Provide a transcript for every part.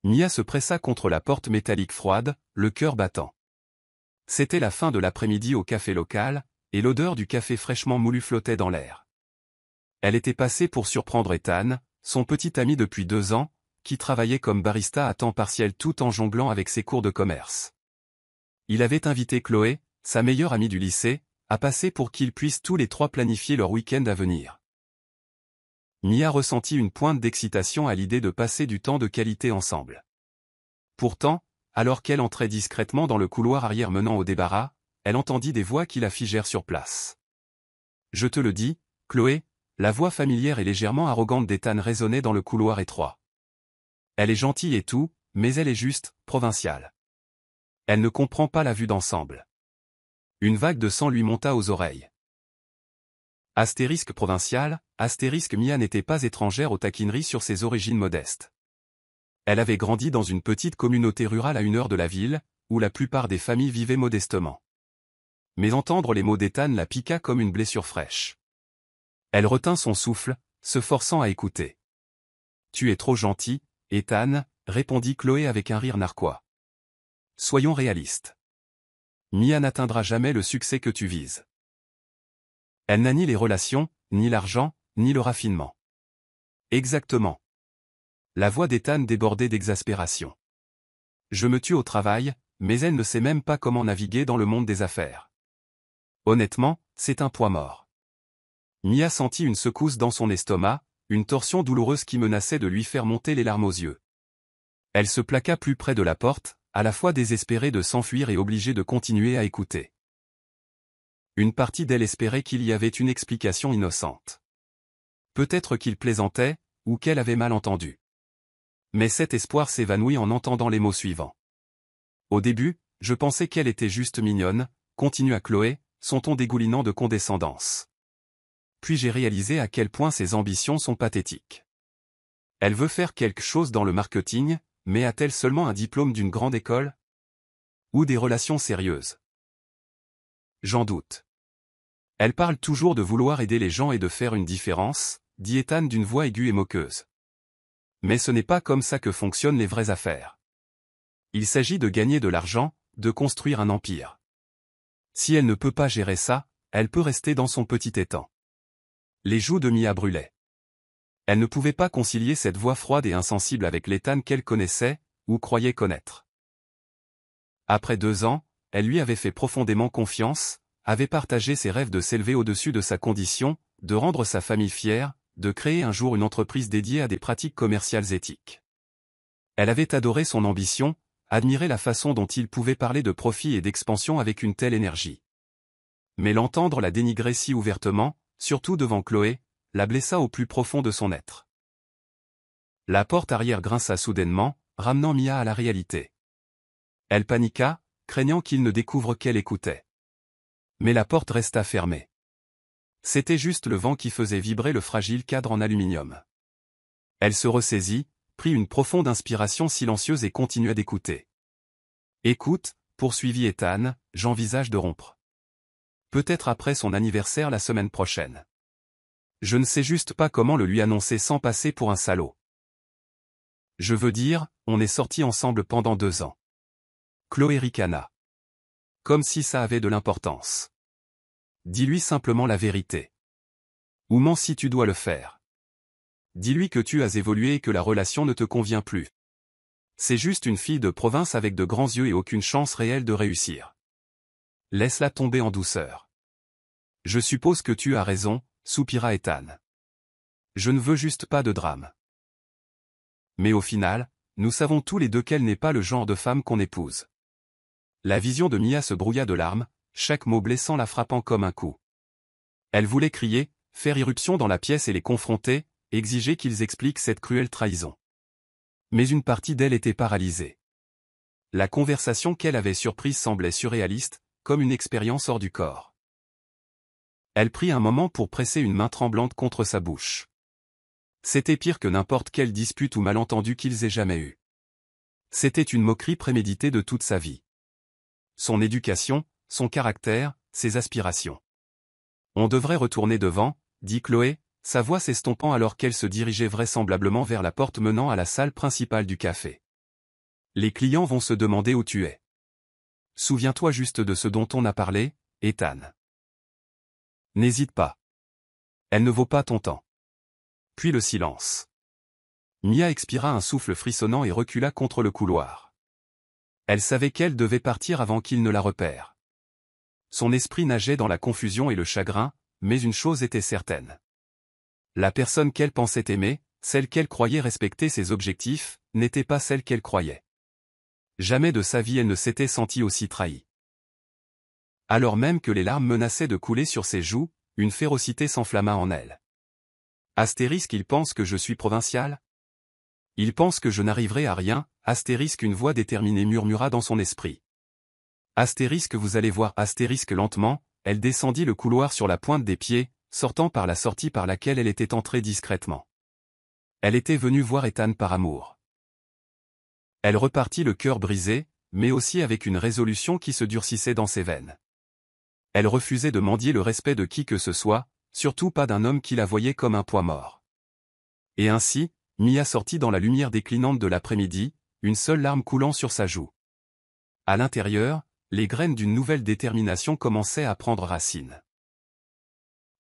Mia se pressa contre la porte métallique froide, le cœur battant. C'était la fin de l'après-midi au café local, et l'odeur du café fraîchement moulu flottait dans l'air. Elle était passée pour surprendre Ethan, son petit ami depuis 2 ans, qui travaillait comme barista à temps partiel tout en jonglant avec ses cours de commerce. Il avait invité Chloé, sa meilleure amie du lycée, à passer pour qu'ils puissent tous les trois planifier leur week-end à venir. Mia ressentit une pointe d'excitation à l'idée de passer du temps de qualité ensemble. Pourtant, alors qu'elle entrait discrètement dans le couloir arrière menant au débarras, elle entendit des voix qui la figèrent sur place. « Je te le dis, Chloé », la voix familière et légèrement arrogante d'Ethan résonnait dans le couloir étroit. Elle est gentille et tout, mais elle est juste, provinciale. Elle ne comprend pas la vue d'ensemble. Une vague de sang lui monta aux oreilles. Astérisque provincial, astérisque Mia n'était pas étrangère aux taquineries sur ses origines modestes. Elle avait grandi dans une petite communauté rurale à 1 heure de la ville, où la plupart des familles vivaient modestement. Mais entendre les mots d'Ethan la piqua comme une blessure fraîche. Elle retint son souffle, se forçant à écouter. « Tu es trop gentil, Ethan », répondit Chloé avec un rire narquois. « Soyons réalistes. Mia n'atteindra jamais le succès que tu vises. Elle n'a ni les relations, ni l'argent, ni le raffinement. » Exactement. La voix d'Ethan débordait d'exaspération. « Je me tue au travail, mais elle ne sait même pas comment naviguer dans le monde des affaires. Honnêtement, c'est un poids mort. » Mia sentit une secousse dans son estomac, une torsion douloureuse qui menaçait de lui faire monter les larmes aux yeux. Elle se plaqua plus près de la porte, à la fois désespérée de s'enfuir et obligée de continuer à écouter. Une partie d'elle espérait qu'il y avait une explication innocente. Peut-être qu'il plaisantait, ou qu'elle avait mal entendu. Mais cet espoir s'évanouit en entendant les mots suivants. « Au début, je pensais qu'elle était juste mignonne », continua Chloé, son ton dégoulinant de condescendance. « Puis j'ai réalisé à quel point ses ambitions sont pathétiques. Elle veut faire quelque chose dans le marketing, mais a-t-elle seulement un diplôme d'une grande école? Ou des relations sérieuses? J'en doute. Elle parle toujours de vouloir aider les gens et de faire une différence, dit Ethan d'une voix aiguë et moqueuse. Mais ce n'est pas comme ça que fonctionnent les vraies affaires. Il s'agit de gagner de l'argent, de construire un empire. Si elle ne peut pas gérer ça, elle peut rester dans son petit étang. » Les joues de Mia brûlaient. Elle ne pouvait pas concilier cette voix froide et insensible avec l'Ethan qu'elle connaissait, ou croyait connaître. Après 2 ans, elle lui avait fait profondément confiance, avait partagé ses rêves de s'élever au-dessus de sa condition, de rendre sa famille fière, de créer un jour une entreprise dédiée à des pratiques commerciales éthiques. Elle avait adoré son ambition, admiré la façon dont il pouvait parler de profit et d'expansion avec une telle énergie. Mais l'entendre la dénigrer si ouvertement, surtout devant Chloé, la blessa au plus profond de son être. La porte arrière grinça soudainement, ramenant Mia à la réalité. Elle paniqua, craignant qu'il ne découvre qu'elle écoutait. Mais la porte resta fermée. C'était juste le vent qui faisait vibrer le fragile cadre en aluminium. Elle se ressaisit, prit une profonde inspiration silencieuse et continua d'écouter. « Écoute, » poursuivit Ethan, « j'envisage de rompre. Peut-être après son anniversaire la semaine prochaine. Je ne sais juste pas comment le lui annoncer sans passer pour un salaud. Je veux dire, on est sortis ensemble pendant 2 ans. » Chloé ricana. Comme si ça avait de l'importance. Dis-lui simplement la vérité. Ou mens si tu dois le faire. Dis-lui que tu as évolué et que la relation ne te convient plus. C'est juste une fille de province avec de grands yeux et aucune chance réelle de réussir. Laisse-la tomber en douceur. Je suppose que tu as raison, soupira Ethan. Je ne veux juste pas de drame. Mais au final, nous savons tous les deux qu'elle n'est pas le genre de femme qu'on épouse. La vision de Mia se brouilla de larmes, chaque mot blessant la frappant comme un coup. Elle voulait crier, faire irruption dans la pièce et les confronter, exiger qu'ils expliquent cette cruelle trahison. Mais une partie d'elle était paralysée. La conversation qu'elle avait surprise semblait surréaliste, comme une expérience hors du corps. Elle prit un moment pour presser une main tremblante contre sa bouche. C'était pire que n'importe quelle dispute ou malentendu qu'ils aient jamais eu. C'était une moquerie préméditée de toute sa vie. Son éducation, son caractère, ses aspirations. On devrait retourner devant, dit Chloé, sa voix s'estompant alors qu'elle se dirigeait vraisemblablement vers la porte menant à la salle principale du café. Les clients vont se demander où tu es. Souviens-toi juste de ce dont on a parlé, Ethan. N'hésite pas. Elle ne vaut pas ton temps. Puis le silence. Mia expira un souffle frissonnant et recula contre le couloir. Elle savait qu'elle devait partir avant qu'il ne la repère. Son esprit nageait dans la confusion et le chagrin, mais une chose était certaine. La personne qu'elle pensait aimer, celle qu'elle croyait respecter ses objectifs, n'était pas celle qu'elle croyait. Jamais de sa vie elle ne s'était sentie aussi trahie. Alors même que les larmes menaçaient de couler sur ses joues, une férocité s'enflamma en elle. Astérisque, il pense que je suis provincial? Il pense que je n'arriverai à rien, astérisque, une voix déterminée murmura dans son esprit. Astérisque, vous allez voir, astérisque, lentement, elle descendit le couloir sur la pointe des pieds, sortant par la sortie par laquelle elle était entrée discrètement. Elle était venue voir Ethan par amour. Elle repartit le cœur brisé, mais aussi avec une résolution qui se durcissait dans ses veines. Elle refusait de mendier le respect de qui que ce soit, surtout pas d'un homme qui la voyait comme un poids mort. Et ainsi, Mia sortit dans la lumière déclinante de l'après-midi, une seule larme coulant sur sa joue. À l'intérieur, les graines d'une nouvelle détermination commençaient à prendre racine.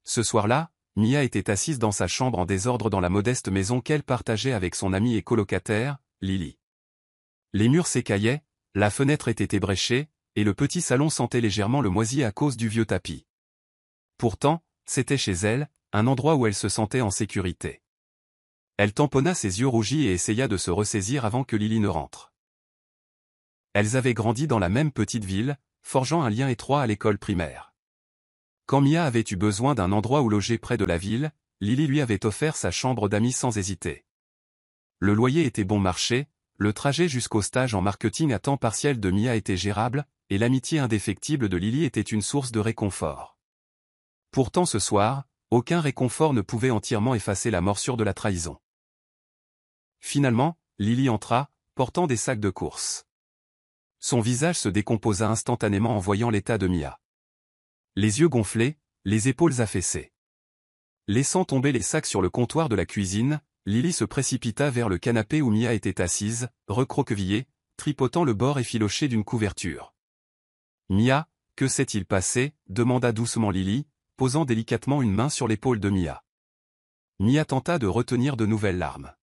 Ce soir-là, Mia était assise dans sa chambre en désordre dans la modeste maison qu'elle partageait avec son amie et colocataire, Lily. Les murs s'écaillaient, la fenêtre était ébréchée, et le petit salon sentait légèrement le moisi à cause du vieux tapis. Pourtant, c'était chez elle, un endroit où elle se sentait en sécurité. Elle tamponna ses yeux rougis et essaya de se ressaisir avant que Lily ne rentre. Elles avaient grandi dans la même petite ville, forgeant un lien étroit à l'école primaire. Quand Mia avait eu besoin d'un endroit où loger près de la ville, Lily lui avait offert sa chambre d'amis sans hésiter. Le loyer était bon marché, le trajet jusqu'au stage en marketing à temps partiel de Mia était gérable, et l'amitié indéfectible de Lily était une source de réconfort. Pourtant ce soir, aucun réconfort ne pouvait entièrement effacer la morsure de la trahison. Finalement, Lily entra, portant des sacs de course. Son visage se décomposa instantanément en voyant l'état de Mia. Les yeux gonflés, les épaules affaissées. Laissant tomber les sacs sur le comptoir de la cuisine, Lily se précipita vers le canapé où Mia était assise, recroquevillée, tripotant le bord effiloché d'une couverture. « Mia, que s'est-il passé ?» demanda doucement Lily, posant délicatement une main sur l'épaule de Mia. Mia tenta de retenir de nouvelles larmes.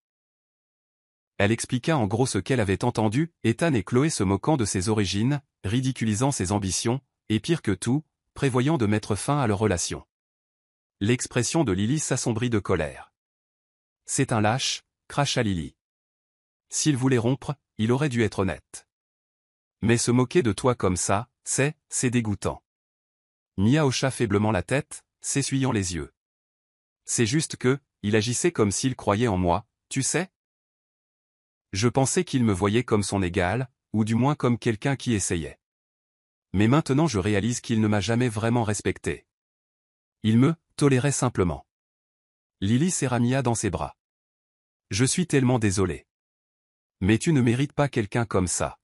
Elle expliqua en gros ce qu'elle avait entendu, Ethan et Chloé se moquant de ses origines, ridiculisant ses ambitions, et pire que tout, prévoyant de mettre fin à leur relation. L'expression de Lily s'assombrit de colère. « C'est un lâche », cracha Lily. « S'il voulait rompre, il aurait dû être honnête. Mais se moquer de toi comme ça, c'est dégoûtant. » Mia hocha faiblement la tête, s'essuyant les yeux. « C'est juste que, il agissait comme s'il croyait en moi, tu sais ? Je pensais qu'il me voyait comme son égal, ou du moins comme quelqu'un qui essayait. Mais maintenant je réalise qu'il ne m'a jamais vraiment respecté. Il me tolérait simplement. » Lily serra Mia dans ses bras. « Je suis tellement désolé. Mais tu ne mérites pas quelqu'un comme ça.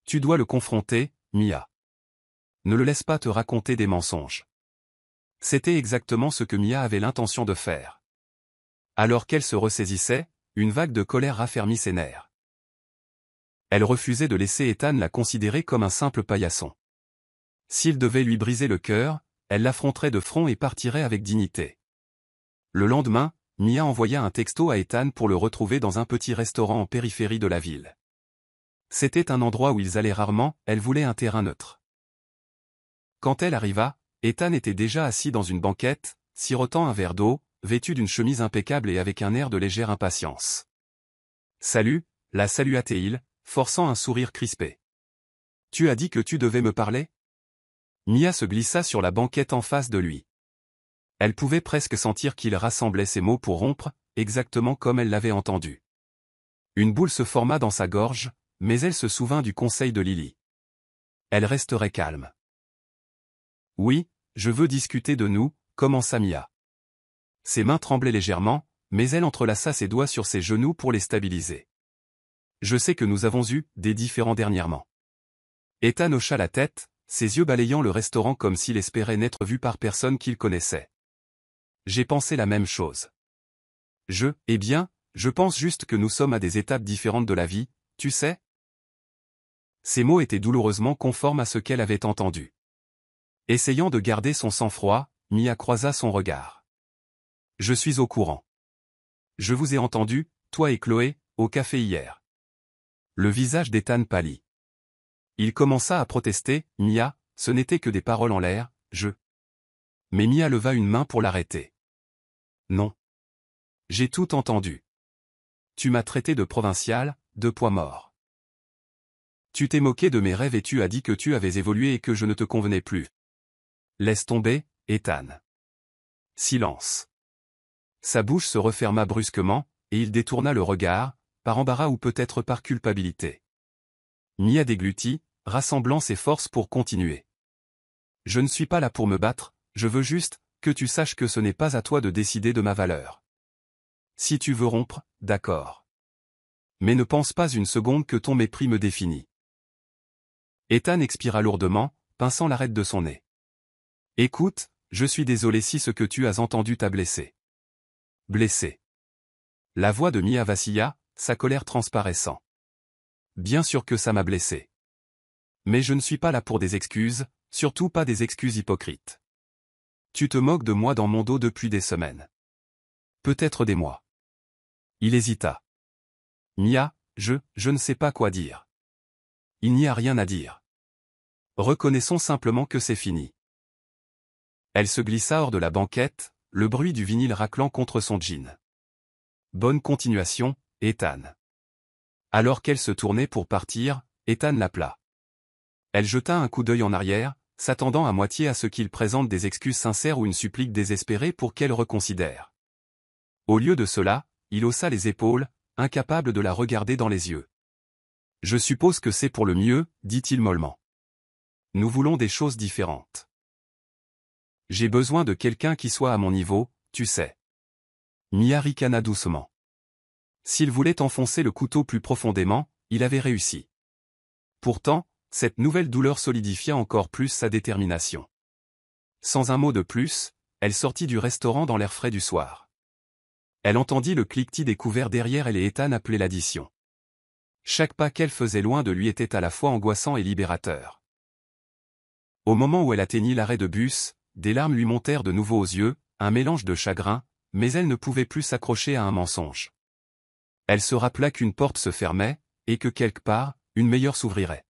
Tu dois le confronter, Mia. Ne le laisse pas te raconter des mensonges. » C'était exactement ce que Mia avait l'intention de faire. Alors qu'elle se ressaisissait, une vague de colère raffermit ses nerfs. Elle refusait de laisser Ethan la considérer comme un simple paillasson. S'il devait lui briser le cœur, elle l'affronterait de front et partirait avec dignité. Le lendemain, Mia envoya un texto à Ethan pour le retrouver dans un petit restaurant en périphérie de la ville. C'était un endroit où ils allaient rarement, elle voulait un terrain neutre. Quand elle arriva, Ethan était déjà assis dans une banquette, sirotant un verre d'eau, vêtu d'une chemise impeccable et avec un air de légère impatience. « Salut », la salua-t-il, forçant un sourire crispé. « Tu as dit que tu devais me parler ?» Mia se glissa sur la banquette en face de lui. Elle pouvait presque sentir qu'il rassemblait ses mots pour rompre, exactement comme elle l'avait entendu. Une boule se forma dans sa gorge, mais elle se souvint du conseil de Lily. Elle resterait calme. « Oui, je veux discuter de nous », commença Mia. Ses mains tremblaient légèrement, mais elle entrelaça ses doigts sur ses genoux pour les stabiliser. « Je sais que nous avons eu des différends dernièrement. » Ethan hocha la tête, ses yeux balayant le restaurant comme s'il espérait n'être vu par personne qu'il connaissait. « J'ai pensé la même chose. Eh bien, je pense juste que nous sommes à des étapes différentes de la vie, tu sais ? Ces mots étaient douloureusement conformes à ce qu'elle avait entendu. Essayant de garder son sang-froid, Mia croisa son regard. « Je suis au courant. Je vous ai entendu, toi et Chloé, au café hier. » Le visage d'Ethan pâlit. Il commença à protester, « Mia, ce n'était que des paroles en l'air, je... » Mais Mia leva une main pour l'arrêter. « Non. J'ai tout entendu. Tu m'as traité de provincial, de poids mort. Tu t'es moqué de mes rêves et tu as dit que tu avais évolué et que je ne te convenais plus. Laisse tomber, Ethan. » Silence. Sa bouche se referma brusquement, et il détourna le regard, par embarras ou peut-être par culpabilité. Mia déglutit, rassemblant ses forces pour continuer. « Je ne suis pas là pour me battre, je veux juste que tu saches que ce n'est pas à toi de décider de ma valeur. Si tu veux rompre, d'accord. Mais ne pense pas une seconde que ton mépris me définit. » Ethan expira lourdement, pinçant l'arête de son nez. « Écoute, je suis désolé si ce que tu as entendu t'a blessé. » Blessé. La voix de Mia vacilla, sa colère transparaissant. « Bien sûr que ça m'a blessé. Mais je ne suis pas là pour des excuses, surtout pas des excuses hypocrites. Tu te moques de moi dans mon dos depuis des semaines. Peut-être des mois. » Il hésita. « Mia, je ne sais pas quoi dire. Il n'y a rien à dire. Reconnaissons simplement que c'est fini. » Elle se glissa hors de la banquette, le bruit du vinyle raclant contre son jean. « Bonne continuation, Ethan. » Alors qu'elle se tournait pour partir, Ethan l'appela. Elle jeta un coup d'œil en arrière, s'attendant à moitié à ce qu'il présente des excuses sincères ou une supplique désespérée pour qu'elle reconsidère. Au lieu de cela, il haussa les épaules, incapable de la regarder dans les yeux. « Je suppose que c'est pour le mieux, dit-il mollement. Nous voulons des choses différentes. J'ai besoin de quelqu'un qui soit à mon niveau, tu sais. » Mia ricana doucement. S'il voulait enfoncer le couteau plus profondément, il avait réussi. Pourtant, cette nouvelle douleur solidifia encore plus sa détermination. Sans un mot de plus, elle sortit du restaurant dans l'air frais du soir. Elle entendit le cliquetis des couverts derrière elle et Ethan appeler l'addition. Chaque pas qu'elle faisait loin de lui était à la fois angoissant et libérateur. Au moment où elle atteignit l'arrêt de bus, des larmes lui montèrent de nouveau aux yeux, un mélange de chagrin, mais elle ne pouvait plus s'accrocher à un mensonge. Elle se rappela qu'une porte se fermait, et que quelque part, une meilleure s'ouvrirait.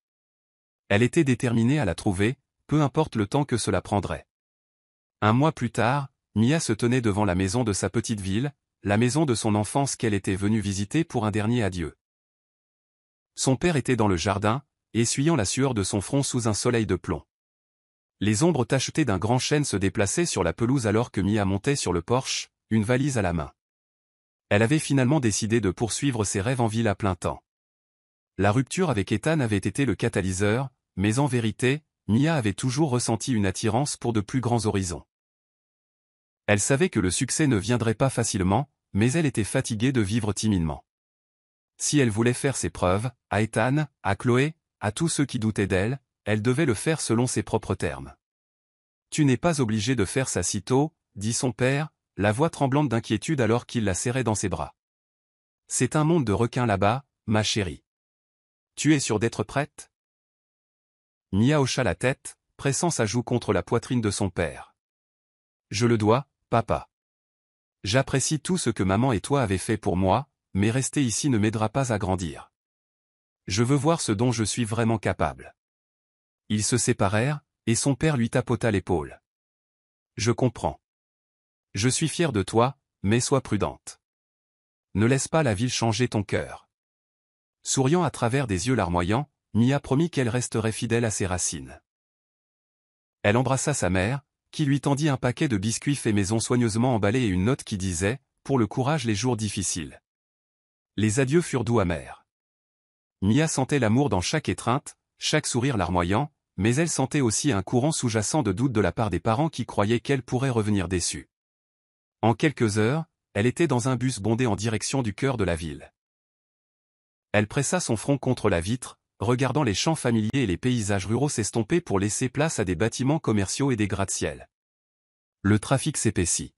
Elle était déterminée à la trouver, peu importe le temps que cela prendrait. Un mois plus tard, Mia se tenait devant la maison de sa petite ville, la maison de son enfance qu'elle était venue visiter pour un dernier adieu. Son père était dans le jardin, essuyant la sueur de son front sous un soleil de plomb. Les ombres tachetées d'un grand chêne se déplaçaient sur la pelouse alors que Mia montait sur le porche, une valise à la main. Elle avait finalement décidé de poursuivre ses rêves en ville à plein temps. La rupture avec Ethan avait été le catalyseur, mais en vérité, Mia avait toujours ressenti une attirance pour de plus grands horizons. Elle savait que le succès ne viendrait pas facilement, mais elle était fatiguée de vivre timidement. Si elle voulait faire ses preuves, à Ethan, à Chloé, à tous ceux qui doutaient d'elle, elle devait le faire selon ses propres termes. « Tu n'es pas obligé de faire ça si tôt, » dit son père, la voix tremblante d'inquiétude alors qu'il la serrait dans ses bras. « C'est un monde de requins là-bas, ma chérie. Tu es sûre d'être prête ?» Mia hocha la tête, pressant sa joue contre la poitrine de son père. « Je le dois, papa. J'apprécie tout ce que maman et toi avez fait pour moi, mais rester ici ne m'aidera pas à grandir. Je veux voir ce dont je suis vraiment capable. » Ils se séparèrent, et son père lui tapota l'épaule. « Je comprends. Je suis fier de toi, mais sois prudente. Ne laisse pas la ville changer ton cœur. » Souriant à travers des yeux larmoyants, Mia promit qu'elle resterait fidèle à ses racines. Elle embrassa sa mère, qui lui tendit un paquet de biscuits faits maison soigneusement emballés et une note qui disait « Pour le courage les jours difficiles ». Les adieux furent doux amers. Mia sentait l'amour dans chaque étreinte, chaque sourire larmoyant, mais elle sentait aussi un courant sous-jacent de doute de la part des parents qui croyaient qu'elle pourrait revenir déçue. En quelques heures, elle était dans un bus bondé en direction du cœur de la ville. Elle pressa son front contre la vitre, regardant les champs familiers et les paysages ruraux s'estomper pour laisser place à des bâtiments commerciaux et des gratte-ciel. Le trafic s'épaissit.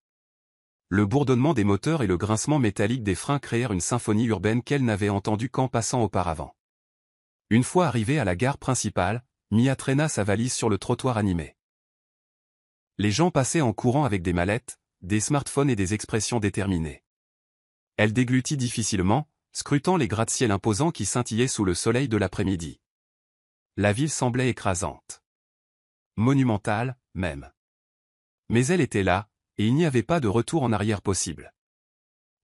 Le bourdonnement des moteurs et le grincement métallique des freins créèrent une symphonie urbaine qu'elle n'avait entendue qu'en passant auparavant. Une fois arrivée à la gare principale, Mia traîna sa valise sur le trottoir animé. Les gens passaient en courant avec des mallettes, des smartphones et des expressions déterminées. Elle déglutit difficilement, scrutant les gratte-ciel imposants qui scintillaient sous le soleil de l'après-midi. La ville semblait écrasante. Monumentale, même. Mais elle était là, et il n'y avait pas de retour en arrière possible.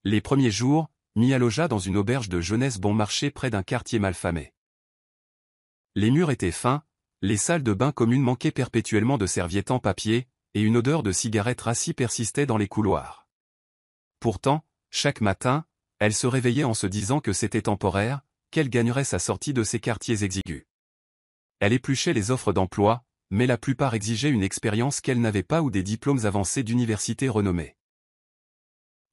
Les premiers jours, Mia logea dans une auberge de jeunesse bon marché près d'un quartier malfamé. Les murs étaient fins, les salles de bain communes manquaient perpétuellement de serviettes en papier, et une odeur de cigarettes rassis persistait dans les couloirs. Pourtant, chaque matin, elle se réveillait en se disant que c'était temporaire, qu'elle gagnerait sa sortie de ces quartiers exigus. Elle épluchait les offres d'emploi, mais la plupart exigeaient une expérience qu'elle n'avait pas ou des diplômes avancés d'universités renommées.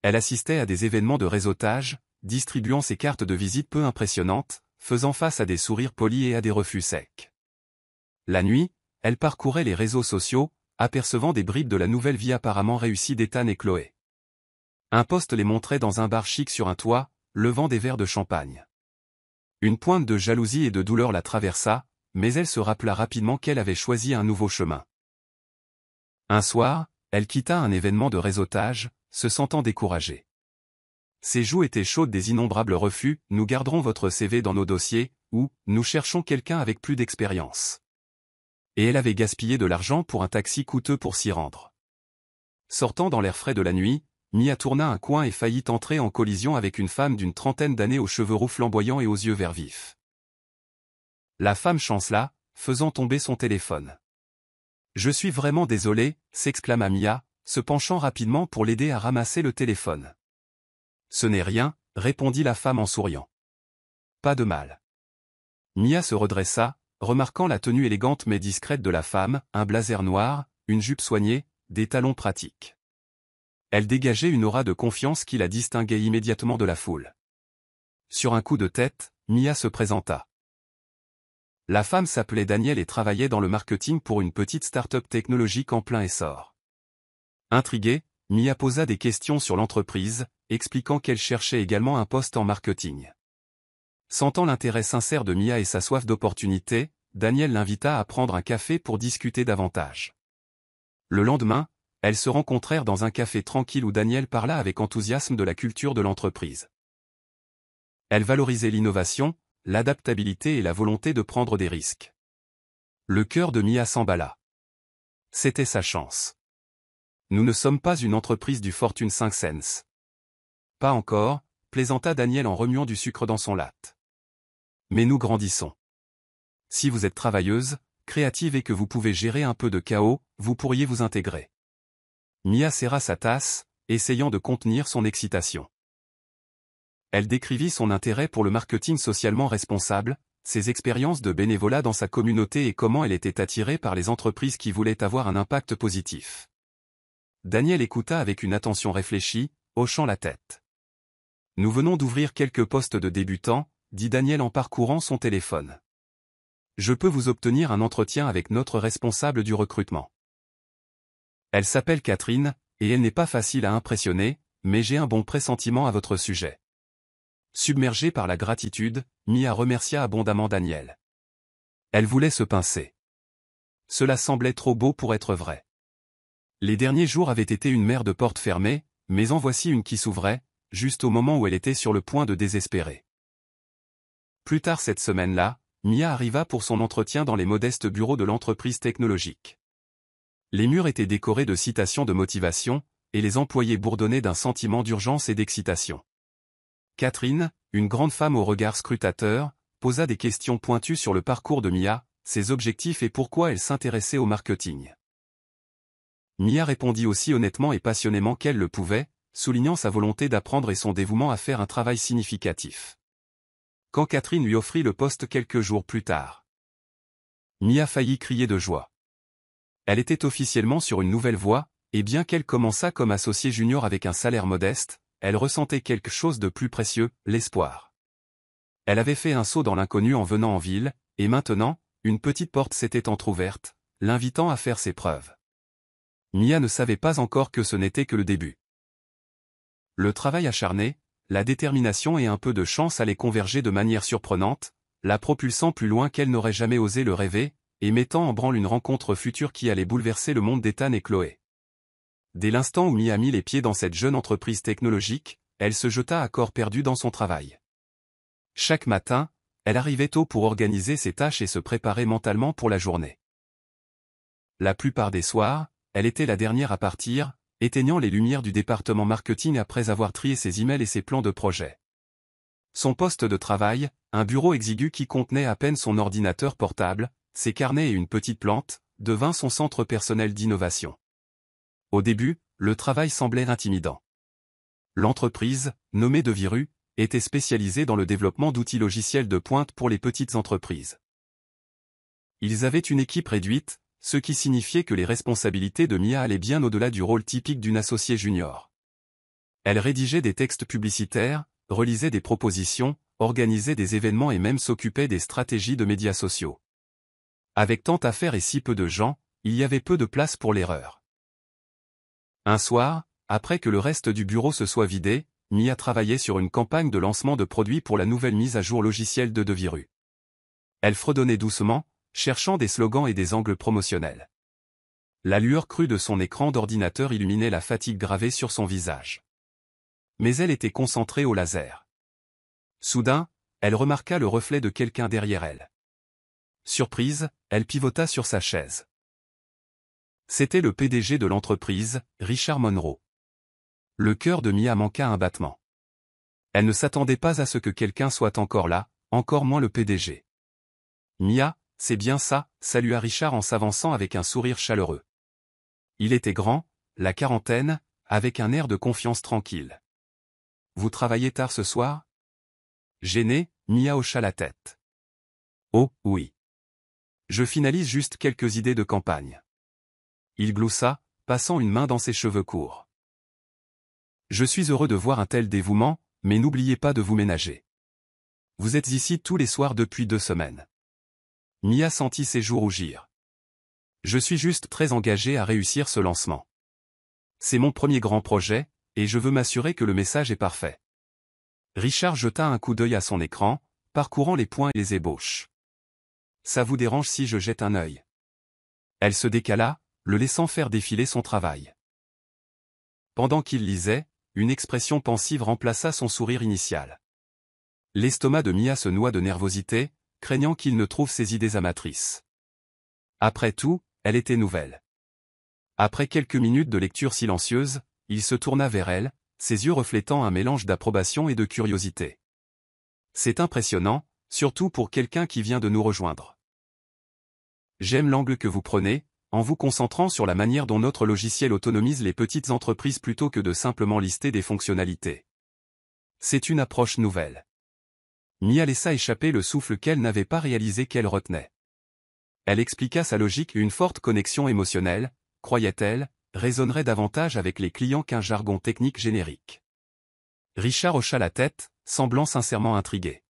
Elle assistait à des événements de réseautage, distribuant ses cartes de visite peu impressionnantes, faisant face à des sourires polis et à des refus secs. La nuit, elle parcourait les réseaux sociaux, apercevant des bribes de la nouvelle vie apparemment réussie d'Ethan et Chloé. Un poste les montrait dans un bar chic sur un toit, levant des verres de champagne. Une pointe de jalousie et de douleur la traversa, mais elle se rappela rapidement qu'elle avait choisi un nouveau chemin. Un soir, elle quitta un événement de réseautage, se sentant découragée. Ses joues étaient chaudes des innombrables refus, « Nous garderons votre CV dans nos dossiers » ou « Nous cherchons quelqu'un avec plus d'expérience ». Et elle avait gaspillé de l'argent pour un taxi coûteux pour s'y rendre. Sortant dans l'air frais de la nuit, Mia tourna un coin et faillit entrer en collision avec une femme d'une trentaine d'années aux cheveux roux flamboyants et aux yeux vert vifs. La femme chancela, faisant tomber son téléphone. « Je suis vraiment désolé » s'exclama Mia, se penchant rapidement pour l'aider à ramasser le téléphone. « Ce n'est rien » répondit la femme en souriant. « Pas de mal. » Mia se redressa, remarquant la tenue élégante mais discrète de la femme, un blazer noir, une jupe soignée, des talons pratiques. Elle dégageait une aura de confiance qui la distinguait immédiatement de la foule. Sur un coup de tête, Mia se présenta. La femme s'appelait Danielle et travaillait dans le marketing pour une petite start-up technologique en plein essor. Intriguée, Mia posa des questions sur l'entreprise, expliquant qu'elle cherchait également un poste en marketing. Sentant l'intérêt sincère de Mia et sa soif d'opportunité, Danielle l'invita à prendre un café pour discuter davantage. Le lendemain, elles se rencontrèrent dans un café tranquille où Danielle parla avec enthousiasme de la culture de l'entreprise. Elle valorisait l'innovation, l'adaptabilité et la volonté de prendre des risques. Le cœur de Mia s'emballa. C'était sa chance. Nous ne sommes pas une entreprise du Fortune 500. Pas encore, plaisanta Danielle en remuant du sucre dans son latte. Mais nous grandissons. Si vous êtes travailleuse, créative et que vous pouvez gérer un peu de chaos, vous pourriez vous intégrer. Mia serra sa tasse, essayant de contenir son excitation. Elle décrivit son intérêt pour le marketing socialement responsable, ses expériences de bénévolat dans sa communauté et comment elle était attirée par les entreprises qui voulaient avoir un impact positif. Danielle écouta avec une attention réfléchie, hochant la tête. « Nous venons d'ouvrir quelques postes de débutants » dit Danielle en parcourant son téléphone. « Je peux vous obtenir un entretien avec notre responsable du recrutement. Elle s'appelle Catherine, et elle n'est pas facile à impressionner, mais j'ai un bon pressentiment à votre sujet. » Submergée par la gratitude, Mia remercia abondamment Danielle. Elle voulait se pincer. Cela semblait trop beau pour être vrai. Les derniers jours avaient été une mer de portes fermées, mais en voici une qui s'ouvrait, juste au moment où elle était sur le point de désespérer. Plus tard cette semaine-là, Mia arriva pour son entretien dans les modestes bureaux de l'entreprise technologique. Les murs étaient décorés de citations de motivation, et les employés bourdonnaient d'un sentiment d'urgence et d'excitation. Catherine, une grande femme au regard scrutateur, posa des questions pointues sur le parcours de Mia, ses objectifs et pourquoi elle s'intéressait au marketing. Mia répondit aussi honnêtement et passionnément qu'elle le pouvait, soulignant sa volonté d'apprendre et son dévouement à faire un travail significatif. Quand Catherine lui offrit le poste quelques jours plus tard, Mia faillit crier de joie. Elle était officiellement sur une nouvelle voie, et bien qu'elle commençât comme associée junior avec un salaire modeste, elle ressentait quelque chose de plus précieux, l'espoir. Elle avait fait un saut dans l'inconnu en venant en ville, et maintenant, une petite porte s'était entr'ouverte, l'invitant à faire ses preuves. Mia ne savait pas encore que ce n'était que le début. Le travail acharné, la détermination et un peu de chance allaient converger de manière surprenante, la propulsant plus loin qu'elle n'aurait jamais osé le rêver, et mettant en branle une rencontre future qui allait bouleverser le monde d'Ethan et Chloé. Dès l'instant où Mia mit les pieds dans cette jeune entreprise technologique, elle se jeta à corps perdu dans son travail. Chaque matin, elle arrivait tôt pour organiser ses tâches et se préparer mentalement pour la journée. La plupart des soirs, elle était la dernière à partir, éteignant les lumières du département marketing après avoir trié ses emails et ses plans de projet. Son poste de travail, un bureau exigu qui contenait à peine son ordinateur portable, ses carnets et une petite plante, devint son centre personnel d'innovation. Au début, le travail semblait intimidant. L'entreprise, nommée Deviru, était spécialisée dans le développement d'outils logiciels de pointe pour les petites entreprises. Ils avaient une équipe réduite, ce qui signifiait que les responsabilités de Mia allaient bien au-delà du rôle typique d'une associée junior. Elle rédigeait des textes publicitaires, relisait des propositions, organisait des événements et même s'occupait des stratégies de médias sociaux. Avec tant à faire et si peu de gens, il y avait peu de place pour l'erreur. Un soir, après que le reste du bureau se soit vidé, Mia travaillait sur une campagne de lancement de produits pour la nouvelle mise à jour logicielle de Deviru. Elle fredonnait doucement, cherchant des slogans et des angles promotionnels. La lueur crue de son écran d'ordinateur illuminait la fatigue gravée sur son visage. Mais elle était concentrée au laser. Soudain, elle remarqua le reflet de quelqu'un derrière elle. Surprise, elle pivota sur sa chaise. C'était le PDG de l'entreprise, Richard Monroe. Le cœur de Mia manqua un battement. Elle ne s'attendait pas à ce que quelqu'un soit encore là, encore moins le PDG. Mia, c'est bien ça, salua Richard en s'avançant avec un sourire chaleureux. Il était grand, la quarantaine, avec un air de confiance tranquille. Vous travaillez tard ce soir? Gênée, Mia hocha la tête. Oh, oui. Je finalise juste quelques idées de campagne. Il gloussa, passant une main dans ses cheveux courts. Je suis heureux de voir un tel dévouement, mais n'oubliez pas de vous ménager. Vous êtes ici tous les soirs depuis 2 semaines. Mia sentit ses joues rougir. Je suis juste très engagé à réussir ce lancement. C'est mon premier grand projet, et je veux m'assurer que le message est parfait. Richard jeta un coup d'œil à son écran, parcourant les points et les ébauches. Ça vous dérange si je jette un œil? Elle se décala, le laissant faire défiler son travail. Pendant qu'il lisait, une expression pensive remplaça son sourire initial. L'estomac de Mia se noua de nervosité, craignant qu'il ne trouve ses idées amatrices. Après tout, elle était nouvelle. Après quelques minutes de lecture silencieuse, il se tourna vers elle, ses yeux reflétant un mélange d'approbation et de curiosité. C'est impressionnant, surtout pour quelqu'un qui vient de nous rejoindre. J'aime l'angle que vous prenez, en vous concentrant sur la manière dont notre logiciel autonomise les petites entreprises plutôt que de simplement lister des fonctionnalités. C'est une approche nouvelle. Mia laissa échapper le souffle qu'elle n'avait pas réalisé qu'elle retenait. Elle expliqua sa logique. Une forte connexion émotionnelle, croyait-elle, résonnerait davantage avec les clients qu'un jargon technique générique. Richard hocha la tête, semblant sincèrement intrigué.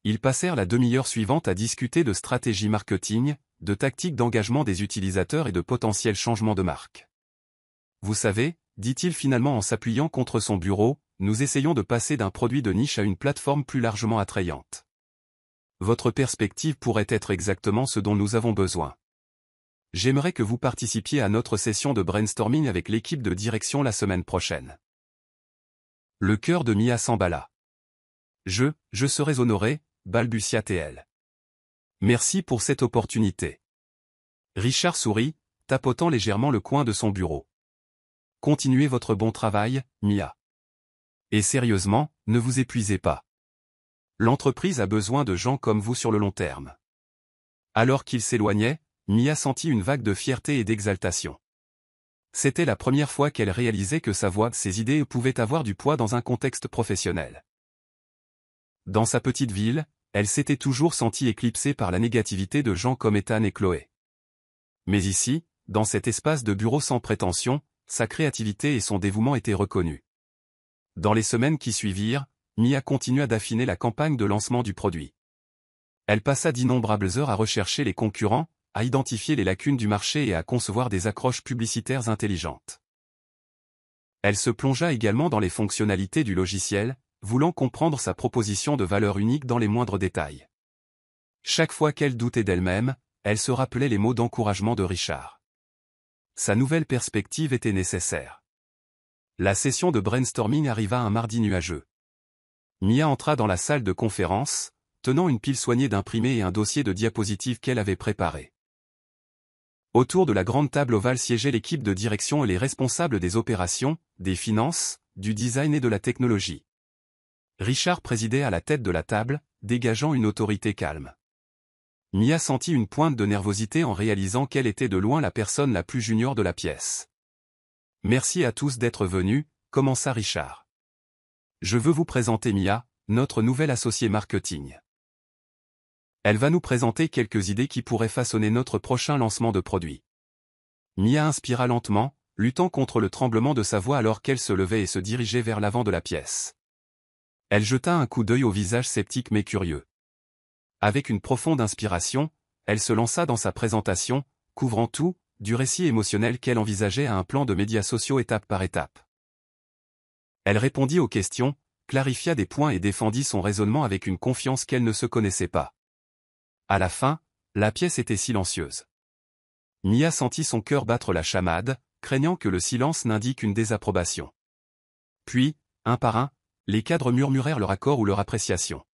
Ils passèrent la demi-heure suivante à discuter de stratégie marketing, de tactiques d'engagement des utilisateurs et de potentiels changements de marque. Vous savez, dit-il finalement en s'appuyant contre son bureau, nous essayons de passer d'un produit de niche à une plateforme plus largement attrayante. Votre perspective pourrait être exactement ce dont nous avons besoin. J'aimerais que vous participiez à notre session de brainstorming avec l'équipe de direction la semaine prochaine. Le cœur de Mia s'emballa. Je serais honoré, balbutia-t-elle. Merci pour cette opportunité. Richard sourit, tapotant légèrement le coin de son bureau. Continuez votre bon travail, Mia. Et sérieusement, ne vous épuisez pas. L'entreprise a besoin de gens comme vous sur le long terme. Alors qu'il s'éloignait, Mia sentit une vague de fierté et d'exaltation. C'était la première fois qu'elle réalisait que sa voix, ses idées pouvaient avoir du poids dans un contexte professionnel. Dans sa petite ville, elle s'était toujours sentie éclipsée par la négativité de gens comme Ethan et Chloé. Mais ici, dans cet espace de bureau sans prétention, sa créativité et son dévouement étaient reconnus. Dans les semaines qui suivirent, Mia continua d'affiner la campagne de lancement du produit. Elle passa d'innombrables heures à rechercher les concurrents, à identifier les lacunes du marché et à concevoir des accroches publicitaires intelligentes. Elle se plongea également dans les fonctionnalités du logiciel, voulant comprendre sa proposition de valeur unique dans les moindres détails. Chaque fois qu'elle doutait d'elle-même, elle se rappelait les mots d'encouragement de Richard. Sa nouvelle perspective était nécessaire. La session de brainstorming arriva un mardi nuageux. Mia entra dans la salle de conférence, tenant une pile soignée d'imprimés et un dossier de diapositives qu'elle avait préparé. Autour de la grande table ovale siégeait l'équipe de direction et les responsables des opérations, des finances, du design et de la technologie. Richard présidait à la tête de la table, dégageant une autorité calme. Mia sentit une pointe de nervosité en réalisant qu'elle était de loin la personne la plus junior de la pièce. « Merci à tous d'être venus », commença Richard. « Je veux vous présenter Mia, notre nouvelle associée marketing. Elle va nous présenter quelques idées qui pourraient façonner notre prochain lancement de produit. » Mia inspira lentement, luttant contre le tremblement de sa voix alors qu'elle se levait et se dirigeait vers l'avant de la pièce. Elle jeta un coup d'œil au visage sceptique mais curieux. Avec une profonde inspiration, elle se lança dans sa présentation, couvrant tout, du récit émotionnel qu'elle envisageait à un plan de médias sociaux étape par étape. Elle répondit aux questions, clarifia des points et défendit son raisonnement avec une confiance qu'elle ne se connaissait pas. À la fin, la pièce était silencieuse. Mia sentit son cœur battre la chamade, craignant que le silence n'indique une désapprobation. Puis, un par un, les cadres murmurèrent leur accord ou leur appréciation.